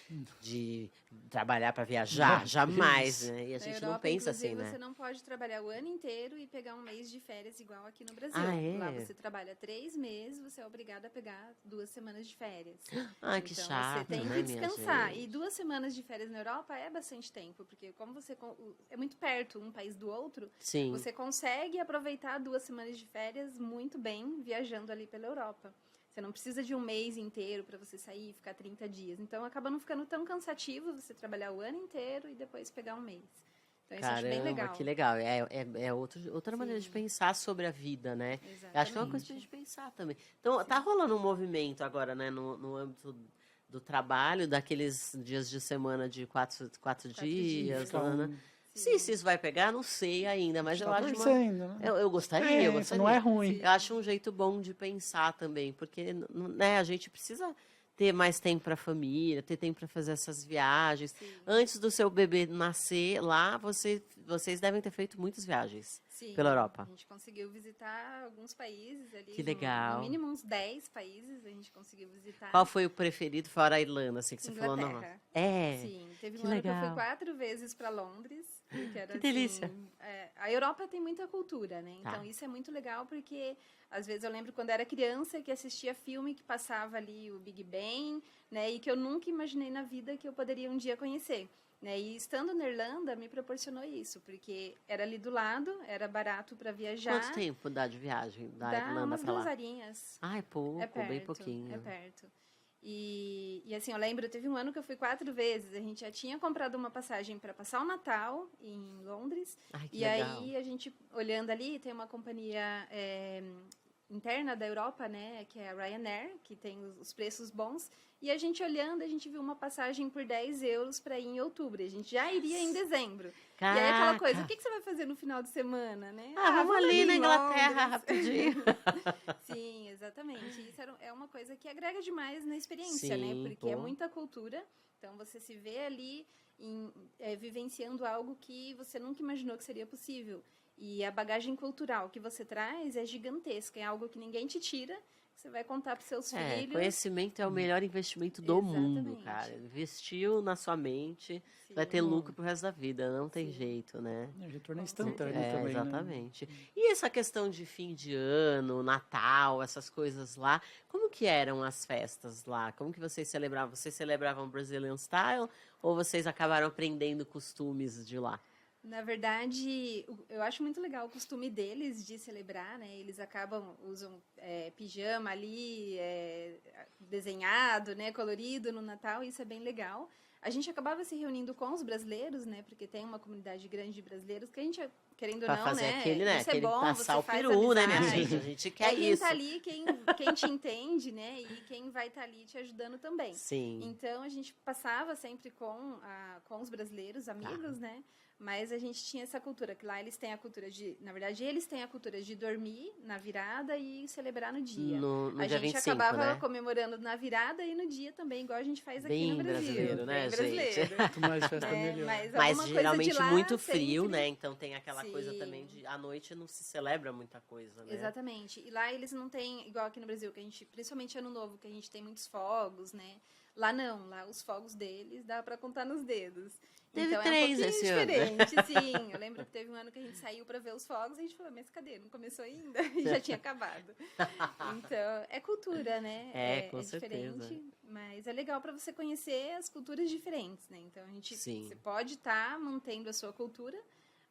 trabalhar para viajar? Jamais, né? E a Na gente Europa, não pensa assim, inclusive, né? você não pode trabalhar o ano inteiro e pegar um mês de férias igual aqui no Brasil. É? Lá você trabalha 3 meses, você é obrigado a pegar 2 semanas de férias. Ai, que Então, chato, você tem né, que minha descansar. gente? E 2 semanas de férias na Europa é bastante tempo, porque como você é muito perto um país do outro, Sim. você consegue aproveitar 2 semanas de férias muito bem viajando ali pela Europa. Você não precisa de um mês inteiro para você sair e ficar 30 dias. Então, acaba não ficando tão cansativo você trabalhar o ano inteiro e depois pegar um mês. Então, isso eu acho bem legal. Que legal. É outra maneira de pensar sobre a vida, né? Exatamente. Eu acho que é uma coisa pra gente pensar também. Então, tá rolando um movimento agora, né, no âmbito do trabalho, daqueles dias de semana de quatro dias. Então, Se isso vai pegar, não sei ainda, mas eu acho ainda, né? eu gostaria, eu gostaria. Não é ruim. Eu acho um jeito bom de pensar também, porque né, a gente precisa ter mais tempo para a família, ter tempo para fazer essas viagens. Sim. Antes do seu bebê nascer lá, vocês devem ter feito muitas viagens. Sim, pela Europa. A gente conseguiu visitar alguns países ali. Que legal. No mínimo uns 10 países a gente conseguiu visitar. Qual foi o preferido fora a Irlanda, assim, que você falou? Não. É. Sim, teve Que um ano que eu fui legal. 4 vezes para Londres. Que era, Que delícia. Assim, a Europa tem muita cultura, né? Tá. Então isso é muito legal porque às vezes eu lembro quando era criança que assistia filme que passava ali o Big Ben, né? E que eu nunca imaginei na vida que eu poderia um dia conhecer. Né? E estando na Irlanda me proporcionou isso, porque era ali do lado, era barato para viajar. Quanto tempo dá de viagem da Dá Irlanda umas para 2 lá? horinhas. Ah, é pouco, É perto, bem pouquinho. É perto. E assim, eu lembro, teve um ano que eu fui 4 vezes. A gente já tinha comprado uma passagem para passar o Natal em Londres. Ai, que E legal. aí, a gente, olhando ali, tem uma companhia interna da Europa, né, que é a Ryanair, que tem os preços bons. E a gente olhando, a gente viu uma passagem por 10 euros para ir em outubro. A gente já iria em dezembro. Caraca. E aí aquela coisa, o que você vai fazer no final de semana, né? Vamos ali na em Inglaterra Londres. rapidinho. Sim, exatamente. Isso é uma coisa que agrega demais na experiência, Sim, né? Porque é pô. muita cultura. Então, você se vê ali vivenciando algo que você nunca imaginou que seria possível. E a bagagem cultural que você traz é gigantesca. É algo que ninguém te tira. Você vai contar para seus filhos. Conhecimento é o melhor investimento do mundo, Exatamente. cara. Investiu na sua mente, Sim. vai ter lucro pro resto da vida, não tem jeito, né? O retorno é Com instantâneo certeza. também, né? Exatamente. E essa questão de fim de ano, Natal, essas coisas lá, como que eram as festas lá? Como que vocês celebravam? Vocês celebravam Brazilian Style ou vocês acabaram aprendendo costumes de lá? Na verdade, eu acho muito legal o costume deles de celebrar, né? Eles usam pijama ali, desenhado, né? Colorido no Natal, isso é bem legal. A gente acabava se reunindo com os brasileiros, né? Porque tem uma comunidade grande de brasileiros que a gente, querendo ou Pra não, fazer né? aquele, né? Isso é Aquele bom, passar você o faz peru, né, minha amizade. gente? A gente quer quem isso. tá ali, quem te entende, né? E quem vai estar ali te ajudando também. Sim. Então, a gente passava sempre com os brasileiros, amigos, né? Mas a gente tinha essa cultura, que lá eles têm a cultura na verdade, eles têm a cultura de dormir na virada e celebrar no dia. No A dia gente 25, acabava né? comemorando na virada e no dia também, igual a gente faz aqui Bem no Brasil. brasileiro, né, Bem gente? brasileiro. Quanto mais festa, melhor. Mas Mas alguma coisa geralmente de lá muito frio, sempre- né? Então tem aquela coisa Sim. também de à noite não se celebra muita coisa, né? Exatamente. E lá eles não têm, igual aqui no Brasil, que a gente, principalmente ano novo, que a gente tem muitos fogos, né? Lá não, lá os fogos deles dá pra contar nos dedos. Teve então 3 é um pouquinho esse ano. diferente, sim. Eu lembro que teve um ano que a gente saiu pra ver os fogos e a gente falou, mas cadê? Não começou ainda? E já tinha acabado. Então, é cultura, né? Com certeza. diferente, mas é legal pra você conhecer as culturas diferentes, né? Então, Sim. você pode estar mantendo a sua cultura,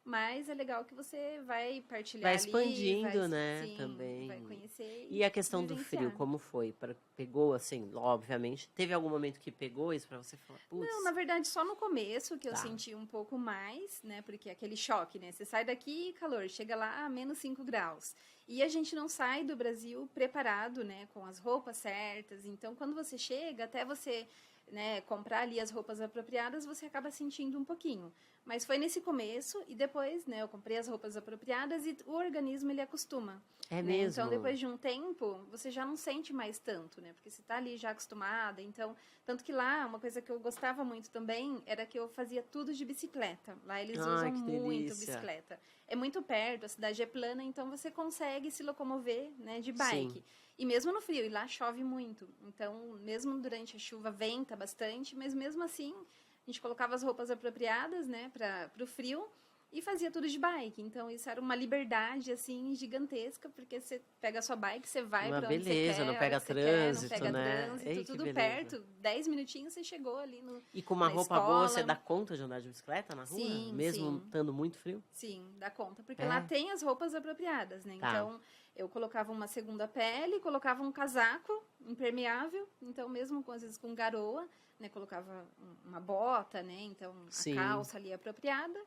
mas é legal que você vai partilhar Vai ali, expandindo, né, sim, também. vai conhecer E a questão do vivenciar. frio, como foi? Pegou, assim, obviamente. Teve algum momento que pegou isso pra você falar, putz, Não, na verdade, só no começo que eu Tá. senti um pouco mais, né? Porque aquele choque, né? Você sai daqui, calor, chega lá a menos 5 graus. E a gente não sai do Brasil preparado, né? Com as roupas certas. Então, quando você chega, até você, né, comprar ali as roupas apropriadas, você acaba sentindo um pouquinho. Mas foi nesse começo e depois, né? Eu comprei as roupas apropriadas e o organismo, ele acostuma. é né? mesmo? Então, depois de um tempo, você já não sente mais tanto, né? Porque você tá ali já acostumada. Então, tanto que lá, uma coisa que eu gostava muito também era que eu fazia tudo de bicicleta. Lá eles Ai, usam que muito delícia. bicicleta. É muito perto, a cidade é plana, então você consegue se locomover, né, de bike. Sim. E mesmo no frio, e lá chove muito. Então, mesmo durante a chuva, venta bastante, mas mesmo assim, a gente colocava as roupas apropriadas, né, para o frio e fazia tudo de bike. Então, isso era uma liberdade, assim, gigantesca, porque você pega a sua bike, você vai Uma para onde beleza, você quer, não a pega hora que você trânsito, quer, não pega né? trânsito, Ei, que tudo beleza. perto. 10 minutinhos você chegou ali no... E com uma na roupa boa, escola. você dá conta de andar de bicicleta na rua? Sim, Mesmo sim. estando muito frio? Sim, dá conta. Porque É? lá tem as roupas apropriadas, né? Tá. Então, eu colocava uma segunda pele, colocava um casaco impermeável. Então, mesmo às vezes com garoa, né? Colocava uma bota, né? Então, a Sim. calça ali apropriada.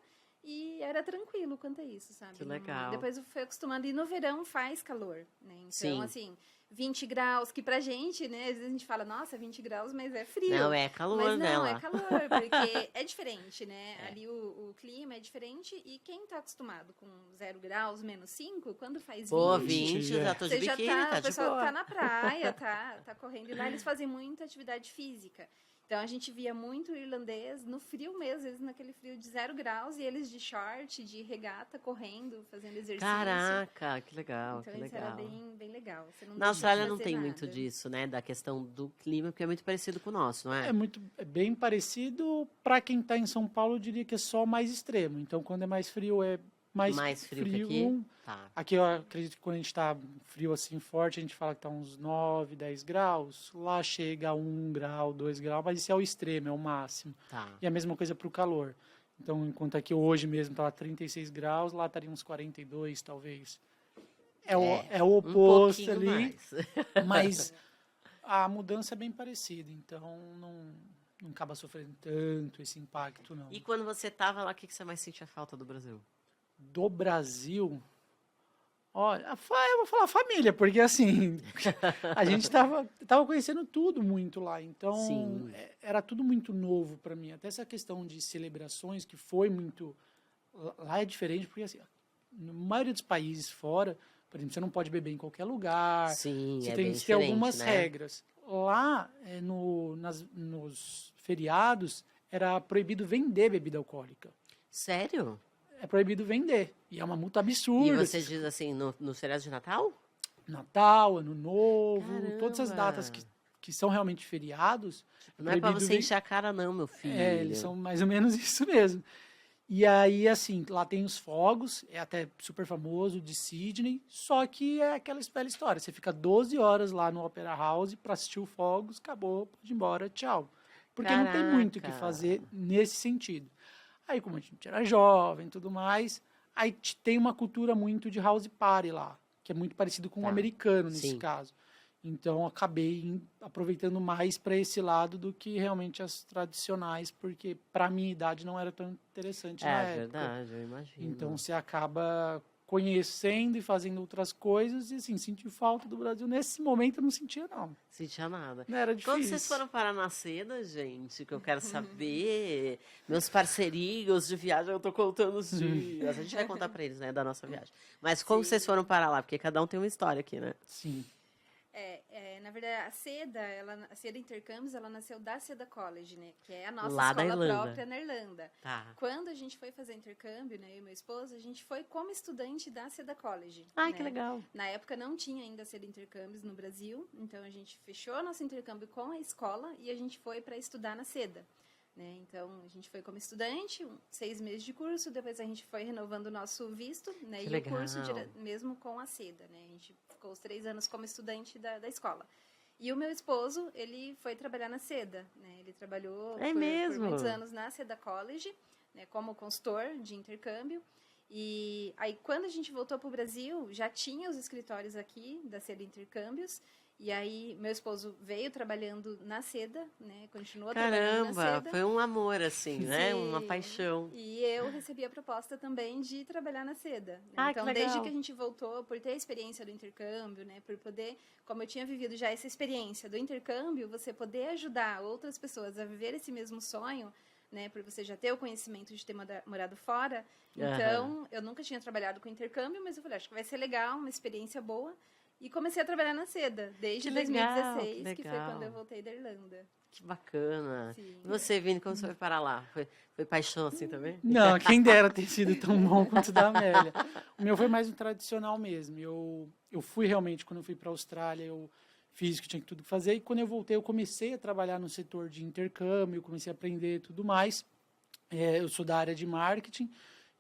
E era tranquilo quanto a isso, sabe? Que legal. Depois eu fui acostumando. E no verão faz calor, né? Então, Sim. assim, 20 graus, que pra gente, né? Às vezes a gente fala, nossa, 20 graus, mas é frio. Não, é calor, Mas né, não, lá? é calor, porque é diferente, né? É. Ali o clima é diferente e quem tá acostumado com 0 graus, menos 5, quando faz 20, Pô, 20, 20, já tô de você já biquíni, tá, tá o de pessoal boa. tá na praia, tá correndo. E lá eles fazem muita atividade física. Então a gente via muito irlandês no frio mesmo, às vezes naquele frio de 0 graus, e eles de short, de regata, correndo, fazendo exercício. Caraca, que legal, Então que isso era legal. bem legal. Você não Na deixa de Austrália não fazer tem nada. muito disso, né? Da questão do clima, porque é muito parecido com o nosso, não é? É bem parecido. Para quem está em São Paulo, eu diria que é só mais extremo. Então, quando é mais frio, é mais frio que aqui? Tá. Aqui eu acredito que quando a gente está frio assim forte, a gente fala que está uns 9, 10 graus. Lá chega a 1 grau, 2 graus, mas isso é o extremo, é o máximo. Tá. E a mesma coisa para o calor. Então, enquanto aqui hoje mesmo estava 36 graus, lá estaria uns 42, talvez. É o oposto pouquinho ali, mais. mas a mudança é bem parecida. Então, não acaba sofrendo tanto esse impacto, não. E quando você tava lá, o que você mais sentia falta do Brasil? Do Brasil, olha, eu vou falar família, porque assim, a gente tava conhecendo tudo muito lá, então Sim. era tudo muito novo para mim. Até essa questão de celebrações, que foi muito... Lá é diferente, porque assim, na maioria dos países fora, por exemplo, você não pode beber em qualquer lugar, Sim, você é tem bem que ter diferente, algumas né? regras. Lá, nos feriados, era proibido vender bebida alcoólica. Sério? É proibido vender. E é uma multa E absurda. você diz assim, no feriado de Natal? Natal, Ano Novo, todas as Caramba. datas que são realmente feriados. Não é pra proibido você encher a cara não, meu filho. eles são mais ou menos isso mesmo. E aí, assim, lá tem os fogos, é até super famoso, de Sydney, só que é aquela velha história. Você fica 12 horas lá no Opera House para assistir os fogos, acabou, pode ir embora, tchau. Porque não tem muito o que Caraca. fazer nesse sentido. Aí, como a gente era jovem e tudo mais, aí tem uma cultura muito de house party lá, que é muito parecido com o americano nesse caso. Então, acabei aproveitando mais para esse lado do que realmente as tradicionais, porque para minha idade não era tão interessante na época. É verdade, eu imagino. Então, você acaba conhecendo e fazendo outras coisas e, assim, senti falta do Brasil. Nesse momento, eu não sentia, não. Sentia nada. Não era difícil. Quando vocês foram para na seda, gente, que eu quero saber, meus parceirinhos de viagem, eu tô contando os dias. A gente vai contar para eles, né, da nossa viagem. Mas como vocês foram para lá? Porque cada um tem uma história aqui, né? Sim. Na verdade, a Seda Intercâmbios, ela nasceu da Seda College, né? Que é a nossa Lá da escola Irlanda. própria na Irlanda. Tá. Quando a gente foi fazer intercâmbio, né, eu e meu esposo, a gente foi como estudante da Seda College. Ai, né? que legal. Na época não tinha ainda Seda Intercâmbios no Brasil, então a gente fechou nosso intercâmbio com a escola e a gente foi para estudar na Seda. Né? Então, a gente foi como estudante, 6 meses de curso, depois a gente foi renovando o nosso visto, né? Que E legal. o curso mesmo com a Seda, né? A gente ficou os 3 anos como estudante da escola. E o meu esposo, ele foi trabalhar na Seda, né? Ele trabalhou por muitos anos na Seda College, né? Como consultor de intercâmbio. E aí, quando a gente voltou para o Brasil, já tinha os escritórios aqui da Seda Intercâmbios. E aí, meu esposo veio trabalhando na Seda, né? Continuou trabalhando na Seda. Caramba, foi um amor, assim, né? Uma paixão. E eu recebi a proposta também de trabalhar na Seda. Né? Ah, então, que legal. desde que a gente voltou, por ter a experiência do intercâmbio, né? Por poder, como eu tinha vivido já essa experiência do intercâmbio, você poder ajudar outras pessoas a viver esse mesmo sonho, né? Por você já ter o conhecimento de ter morado fora. Então, eu nunca tinha trabalhado com intercâmbio, mas eu falei, acho que vai ser legal, uma experiência boa. E comecei a trabalhar na Seda, desde 2016, que foi quando eu voltei da Irlanda. Que bacana. Sim. E você, Vini, como você foi para lá? Foi paixão assim também? Não, quem dera ter sido tão bom quanto o da Amélia. O meu foi mais um tradicional mesmo. Eu fui realmente, quando eu fui para a Austrália, eu fiz o que tinha tudo que fazer. E quando eu voltei, eu comecei a trabalhar no setor de intercâmbio, comecei a aprender tudo mais. Eu sou da área de marketing.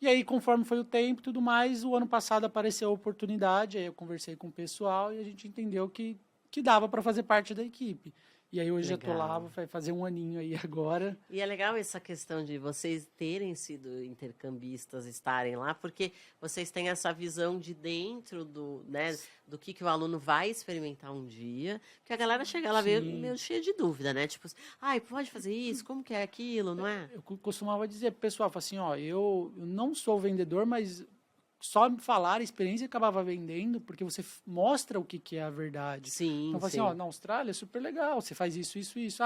E aí, conforme foi o tempo e tudo mais, o ano passado apareceu a oportunidade, aí eu conversei com o pessoal e a gente entendeu que dava para fazer parte da equipe. E aí hoje já estou lá, vai fazer um aninho aí agora. E é legal essa questão de vocês terem sido intercambistas, estarem lá, porque vocês têm essa visão de dentro do que o aluno vai experimentar um dia, porque a galera chega lá meio cheia de dúvida, né? Tipo, pode fazer isso? Como que é aquilo, não é? Eu costumava dizer pro pessoal, assim, eu não sou vendedor, mas só me falar a experiência acabava vendendo, porque você mostra o que é a verdade. Sim, então, assim, na Austrália é super legal, você faz isso.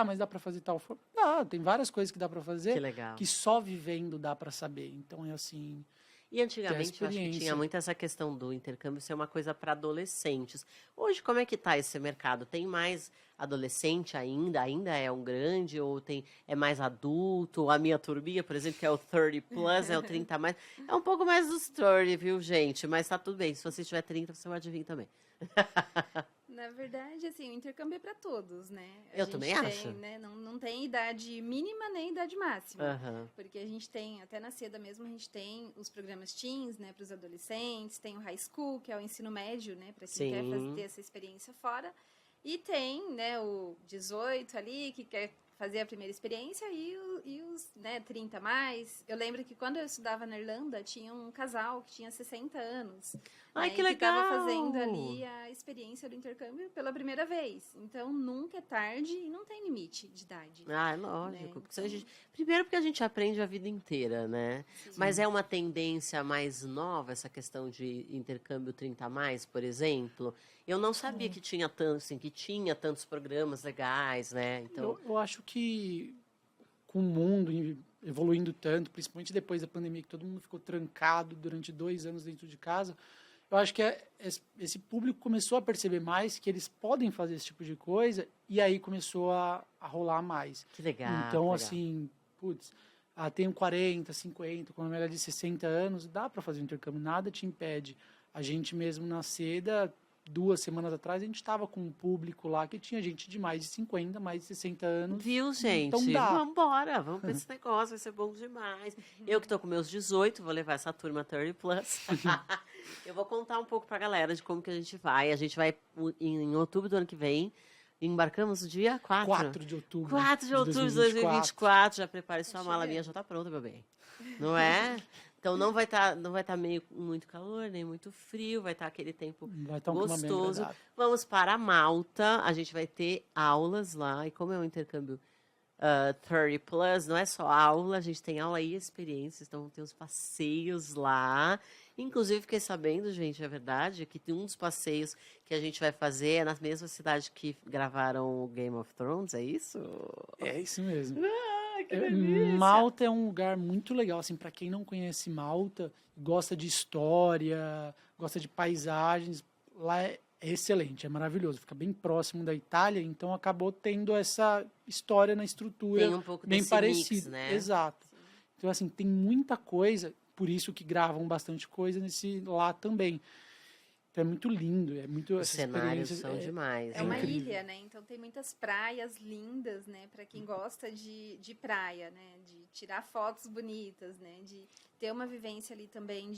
Mas dá para fazer tal forma? Dá, tem várias coisas que dá para fazer, que legal. Que só vivendo dá para saber. Então, é assim... E antigamente eu acho que tinha muito essa questão do intercâmbio ser uma coisa para adolescentes. Hoje, como é que está esse mercado? Tem mais adolescente ainda? Ainda é um grande? Ou é mais adulto? A minha turminha, por exemplo, que é o 30+, é o 30+. É um pouco mais dos 30, viu, gente? Mas tá tudo bem. Se você tiver 30, você pode vir também. Na verdade, assim, o intercâmbio é para todos, né? Eu também acho. Né? Não tem idade mínima nem idade máxima. Porque a gente tem, até na Seda mesmo, a gente tem os programas teens, né, para os adolescentes, tem o high school, que é o ensino médio, né, para quem quer ter essa experiência fora. E tem, né, o 18 ali, que quer fazer a primeira experiência, e os 30+. Eu lembro que quando eu estudava na Irlanda, tinha um casal que tinha 60 anos. Ai, né, que legal! Que estava fazendo ali a experiência do intercâmbio pela primeira vez. Então, nunca é tarde e não tem limite de idade. É lógico. Né? Então... Primeiro porque a gente aprende a vida inteira, né? Sim. Mas é uma tendência mais nova, essa questão de intercâmbio 30+, por exemplo. Eu não sabia que tinha tantos programas legais, né? Então... Eu acho que com o mundo evoluindo tanto, principalmente depois da pandemia, que todo mundo ficou trancado durante 2 anos dentro de casa, eu acho que esse público começou a perceber mais que eles podem fazer esse tipo de coisa e aí começou a rolar mais. Que legal. Então, legal. assim, tenho 40, 50, com uma média de 60 anos, dá para fazer um intercâmbio, nada te impede. A gente mesmo na Seda, 2 semanas atrás, a gente estava com um público lá que tinha gente de mais de 50, mais de 60 anos. Viu, gente? Então dá. Vamos embora, vamos para esse negócio, vai ser bom demais. Eu que estou com meus 18, vou levar essa turma 30+. Eu vou contar um pouco para a galera de como que a gente vai. A gente vai em outubro do ano que vem Embarcamos no dia 4. 4 de outubro. 4 de outubro de 2024. Já prepare sua mala, minha já tá pronta, meu bem. Não é? Então não vai estar muito calor, nem muito frio, vai estar aquele tempo Vai estar um clima bem gostoso. agradável. Vamos para Malta, a gente vai ter aulas lá, e como é um intercâmbio 30 plus, não é só aula, a gente tem aula e experiências, então tem os passeios lá. Inclusive, fiquei sabendo, gente, é verdade, que tem um dos passeios que a gente vai fazer é na mesma cidade que gravaram o Game of Thrones, é isso? É isso mesmo. Que delícia! Malta é um lugar muito legal, assim, para quem não conhece Malta, gosta de história, gosta de paisagens, lá é excelente, é maravilhoso, fica bem próximo da Itália, então acabou tendo essa história na estrutura Tem um pouco bem desse parecida. mix, né? Exato. Então, assim, tem muita coisa, por isso que gravam bastante coisa lá também. Então é muito lindo, é muito Os essas cenários experiências, são demais. É uma né? incrível. ilha, né? Então tem muitas praias lindas, né? Para quem gosta de praia, né? De tirar fotos bonitas, né? De ter uma vivência ali também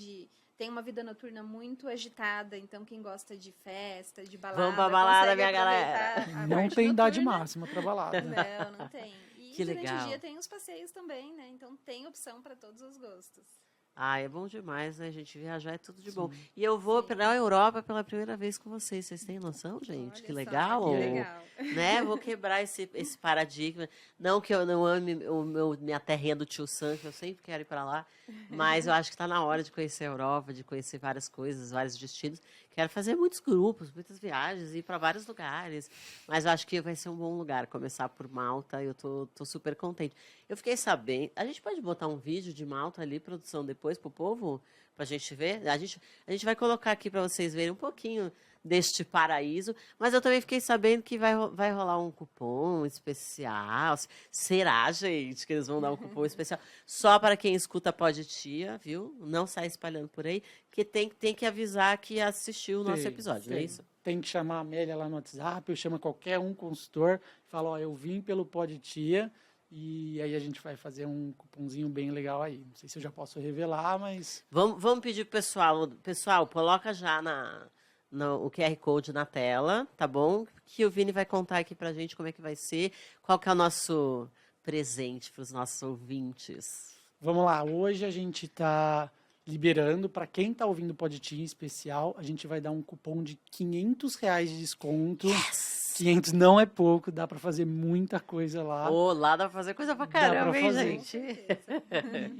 tem uma vida noturna muito agitada, então quem gosta de festa, de balada, Vamos pra balada, consegue minha aproveitar galera. a Não parte tem idade noturna. máxima para balada. Não tem. E Que durante legal. o dia tem os passeios também, né? Então tem opção para todos os gostos. Ah, é bom demais, né, gente? Viajar é tudo de bom. Sim. E eu vou Sim. para a Europa pela primeira vez com vocês. Vocês têm noção, gente? Olha Que só, legal. que legal. Né? Vou quebrar esse paradigma. Não que eu não ame minha terrinha do Tio Sam, que eu sempre quero ir para lá, mas eu acho que está na hora de conhecer a Europa, de conhecer várias coisas, vários destinos. Quero fazer muitos grupos, muitas viagens, ir para vários lugares. Mas eu acho que vai ser um bom lugar começar por Malta e eu tô super contente. Eu fiquei sabendo. A gente pode botar um vídeo de Malta ali, produção, depois pro povo? Pra gente ver? A gente vai colocar aqui para vocês verem um pouquinho deste paraíso, mas eu também fiquei sabendo que vai rolar um cupom especial. Será, gente, que eles vão dar um cupom especial só para quem escuta Pod Tia, viu? Não sai espalhando por aí, que tem que avisar que assistiu o nosso episódio, não é isso? Tem que chamar a Amélia lá no WhatsApp, eu chamo qualquer consultor, falo, ó, eu vim pelo Pod Tia, e aí a gente vai fazer um cupomzinho bem legal aí. Não sei se eu já posso revelar, mas... Vamos pedir pro pessoal, coloca já o QR Code na tela, tá bom? Que o Vini vai contar aqui pra gente como é que vai ser, qual que é o nosso presente para os nossos ouvintes. Vamos lá, hoje a gente está liberando, para quem está ouvindo o Podtim especial, a gente vai dar um cupom de R$500 de desconto. Yes! 500 não é pouco, dá para fazer muita coisa lá. Lá dá pra fazer coisa pra Dá pra caramba, hein, fazer. gente?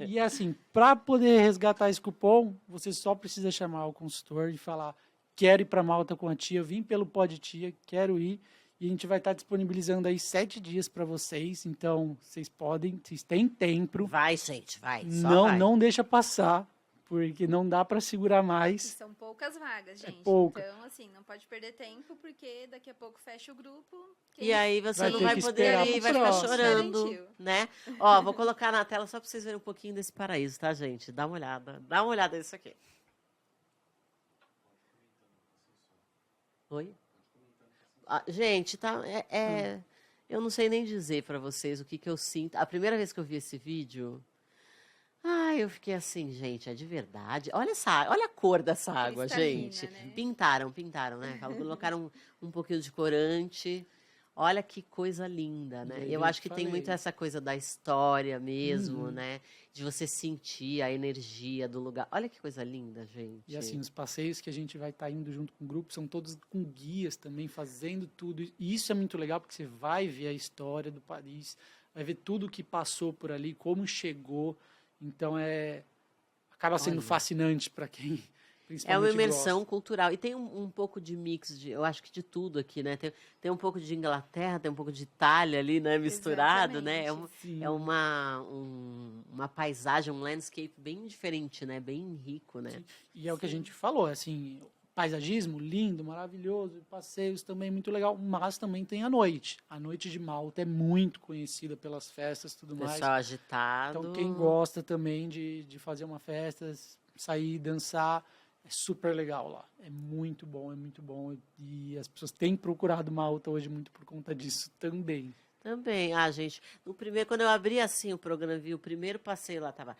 E assim, para poder resgatar esse cupom, você só precisa chamar o consultor e falar: quero ir para Malta com a tia, vim pelo Pod Tia, quero ir. E a gente vai estar disponibilizando aí 7 dias para vocês. Então, vocês têm tempo. Vai, gente, vai. Só Não, vai. não deixa passar, porque não dá para segurar E mais. são poucas vagas, gente. pouca. Então, assim, não pode perder tempo, porque daqui a pouco fecha o grupo. E aí você Vai não ter vai que poder esperar ir, pro vai ficar próximo. chorando, Garantiu. né? Ó, vou colocar na tela só pra vocês verem um pouquinho desse paraíso, tá, gente? Dá uma olhada nisso aqui. Oi? Gente, tá, eu não sei nem dizer pra vocês o que eu sinto. A primeira vez que eu vi esse vídeo, eu fiquei assim, gente, é de verdade. Olha a cor dessa água, Cristalina, gente. né? Pintaram, né? Colocaram um pouquinho de corante. Olha que coisa linda, né? E Eu aí, acho que tem falei. muito essa coisa da história mesmo, Uhum. né? De você sentir a energia do lugar. Olha que coisa linda, gente. E assim, os passeios que a gente vai estar indo junto com o grupo são todos com guias também, fazendo tudo. E isso é muito legal, porque você vai ver a história do Paris, vai ver tudo que passou por ali, como chegou. Então, acaba sendo Olha. fascinante para quem É principalmente uma imersão gosta. cultural. E tem um pouco de mix, eu acho que de tudo aqui, né? Tem um pouco de Inglaterra, tem um pouco de Itália ali, né? Misturado, né? Exatamente. Sim. É uma paisagem, um landscape bem diferente, né? Bem rico, né? E é o que a gente falou, assim, paisagismo lindo, maravilhoso, passeios também muito legal, mas também tem a noite. A noite de Malta é muito conhecida pelas festas e tudo mais. Pessoal agitado. Então, quem gosta também de fazer uma festa, sair, dançar, é super legal lá. É muito bom, é muito bom. E as pessoas têm procurado Malta hoje muito por conta disso também. Também. Gente, quando eu abri assim o programa, vi o primeiro passeio lá, tava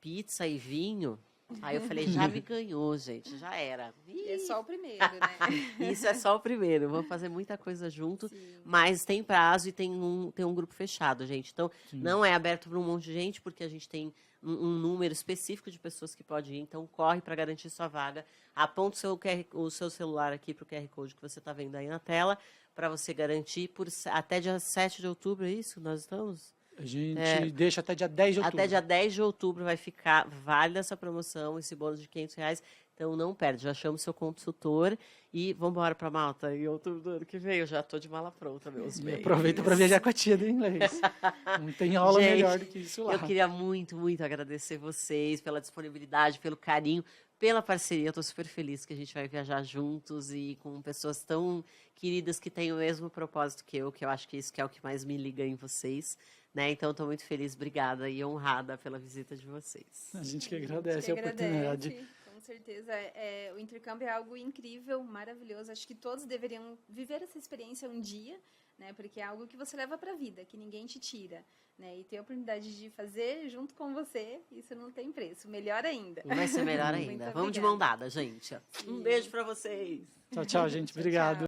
pizza e vinho. Aí eu falei, já me ganhou, gente, já era. E é só o primeiro, né? Isso é só o primeiro. Vamos fazer muita coisa junto, Sim. mas tem prazo e tem um grupo fechado, gente. Então, Sim. não é aberto para um monte de gente, porque a gente tem um número específico de pessoas que pode ir. Então, corre para garantir sua vaga. Aponta o seu celular aqui para o QR Code que você está vendo aí na tela, para você garantir até dia 7 de outubro, é isso? Nós estamos? A gente deixa até dia 10 de outubro. Até dia 10 de outubro vai ficar válida essa promoção, esse bônus de R$ 500. Então, não perde. Já chama o seu consultor e vamos embora para Malta. Em outubro do ano que vem, eu já estou de mala pronta, meus E bens. aproveita para viajar com a tia do inglês. Não tem aula Gente, melhor do que isso lá. Eu queria muito, muito agradecer vocês pela disponibilidade, pelo carinho, pela parceria. Eu estou super feliz que a gente vai viajar juntos e com pessoas tão queridas que têm o mesmo propósito que eu acho que isso que é o que mais me liga em vocês. Né? Então, estou muito feliz, obrigada e honrada pela visita de vocês. A gente que agradece a oportunidade. Com certeza. O intercâmbio é algo incrível, maravilhoso. Acho que todos deveriam viver essa experiência um dia, né? Porque é algo que você leva para a vida, que ninguém te tira. Né? E ter a oportunidade de fazer junto com você, isso não tem preço. Melhor ainda. Vai ser melhor Muito ainda. Vamos de mão dada, gente. Um beijo para vocês. Tchau, tchau, gente. Obrigado. Tchau.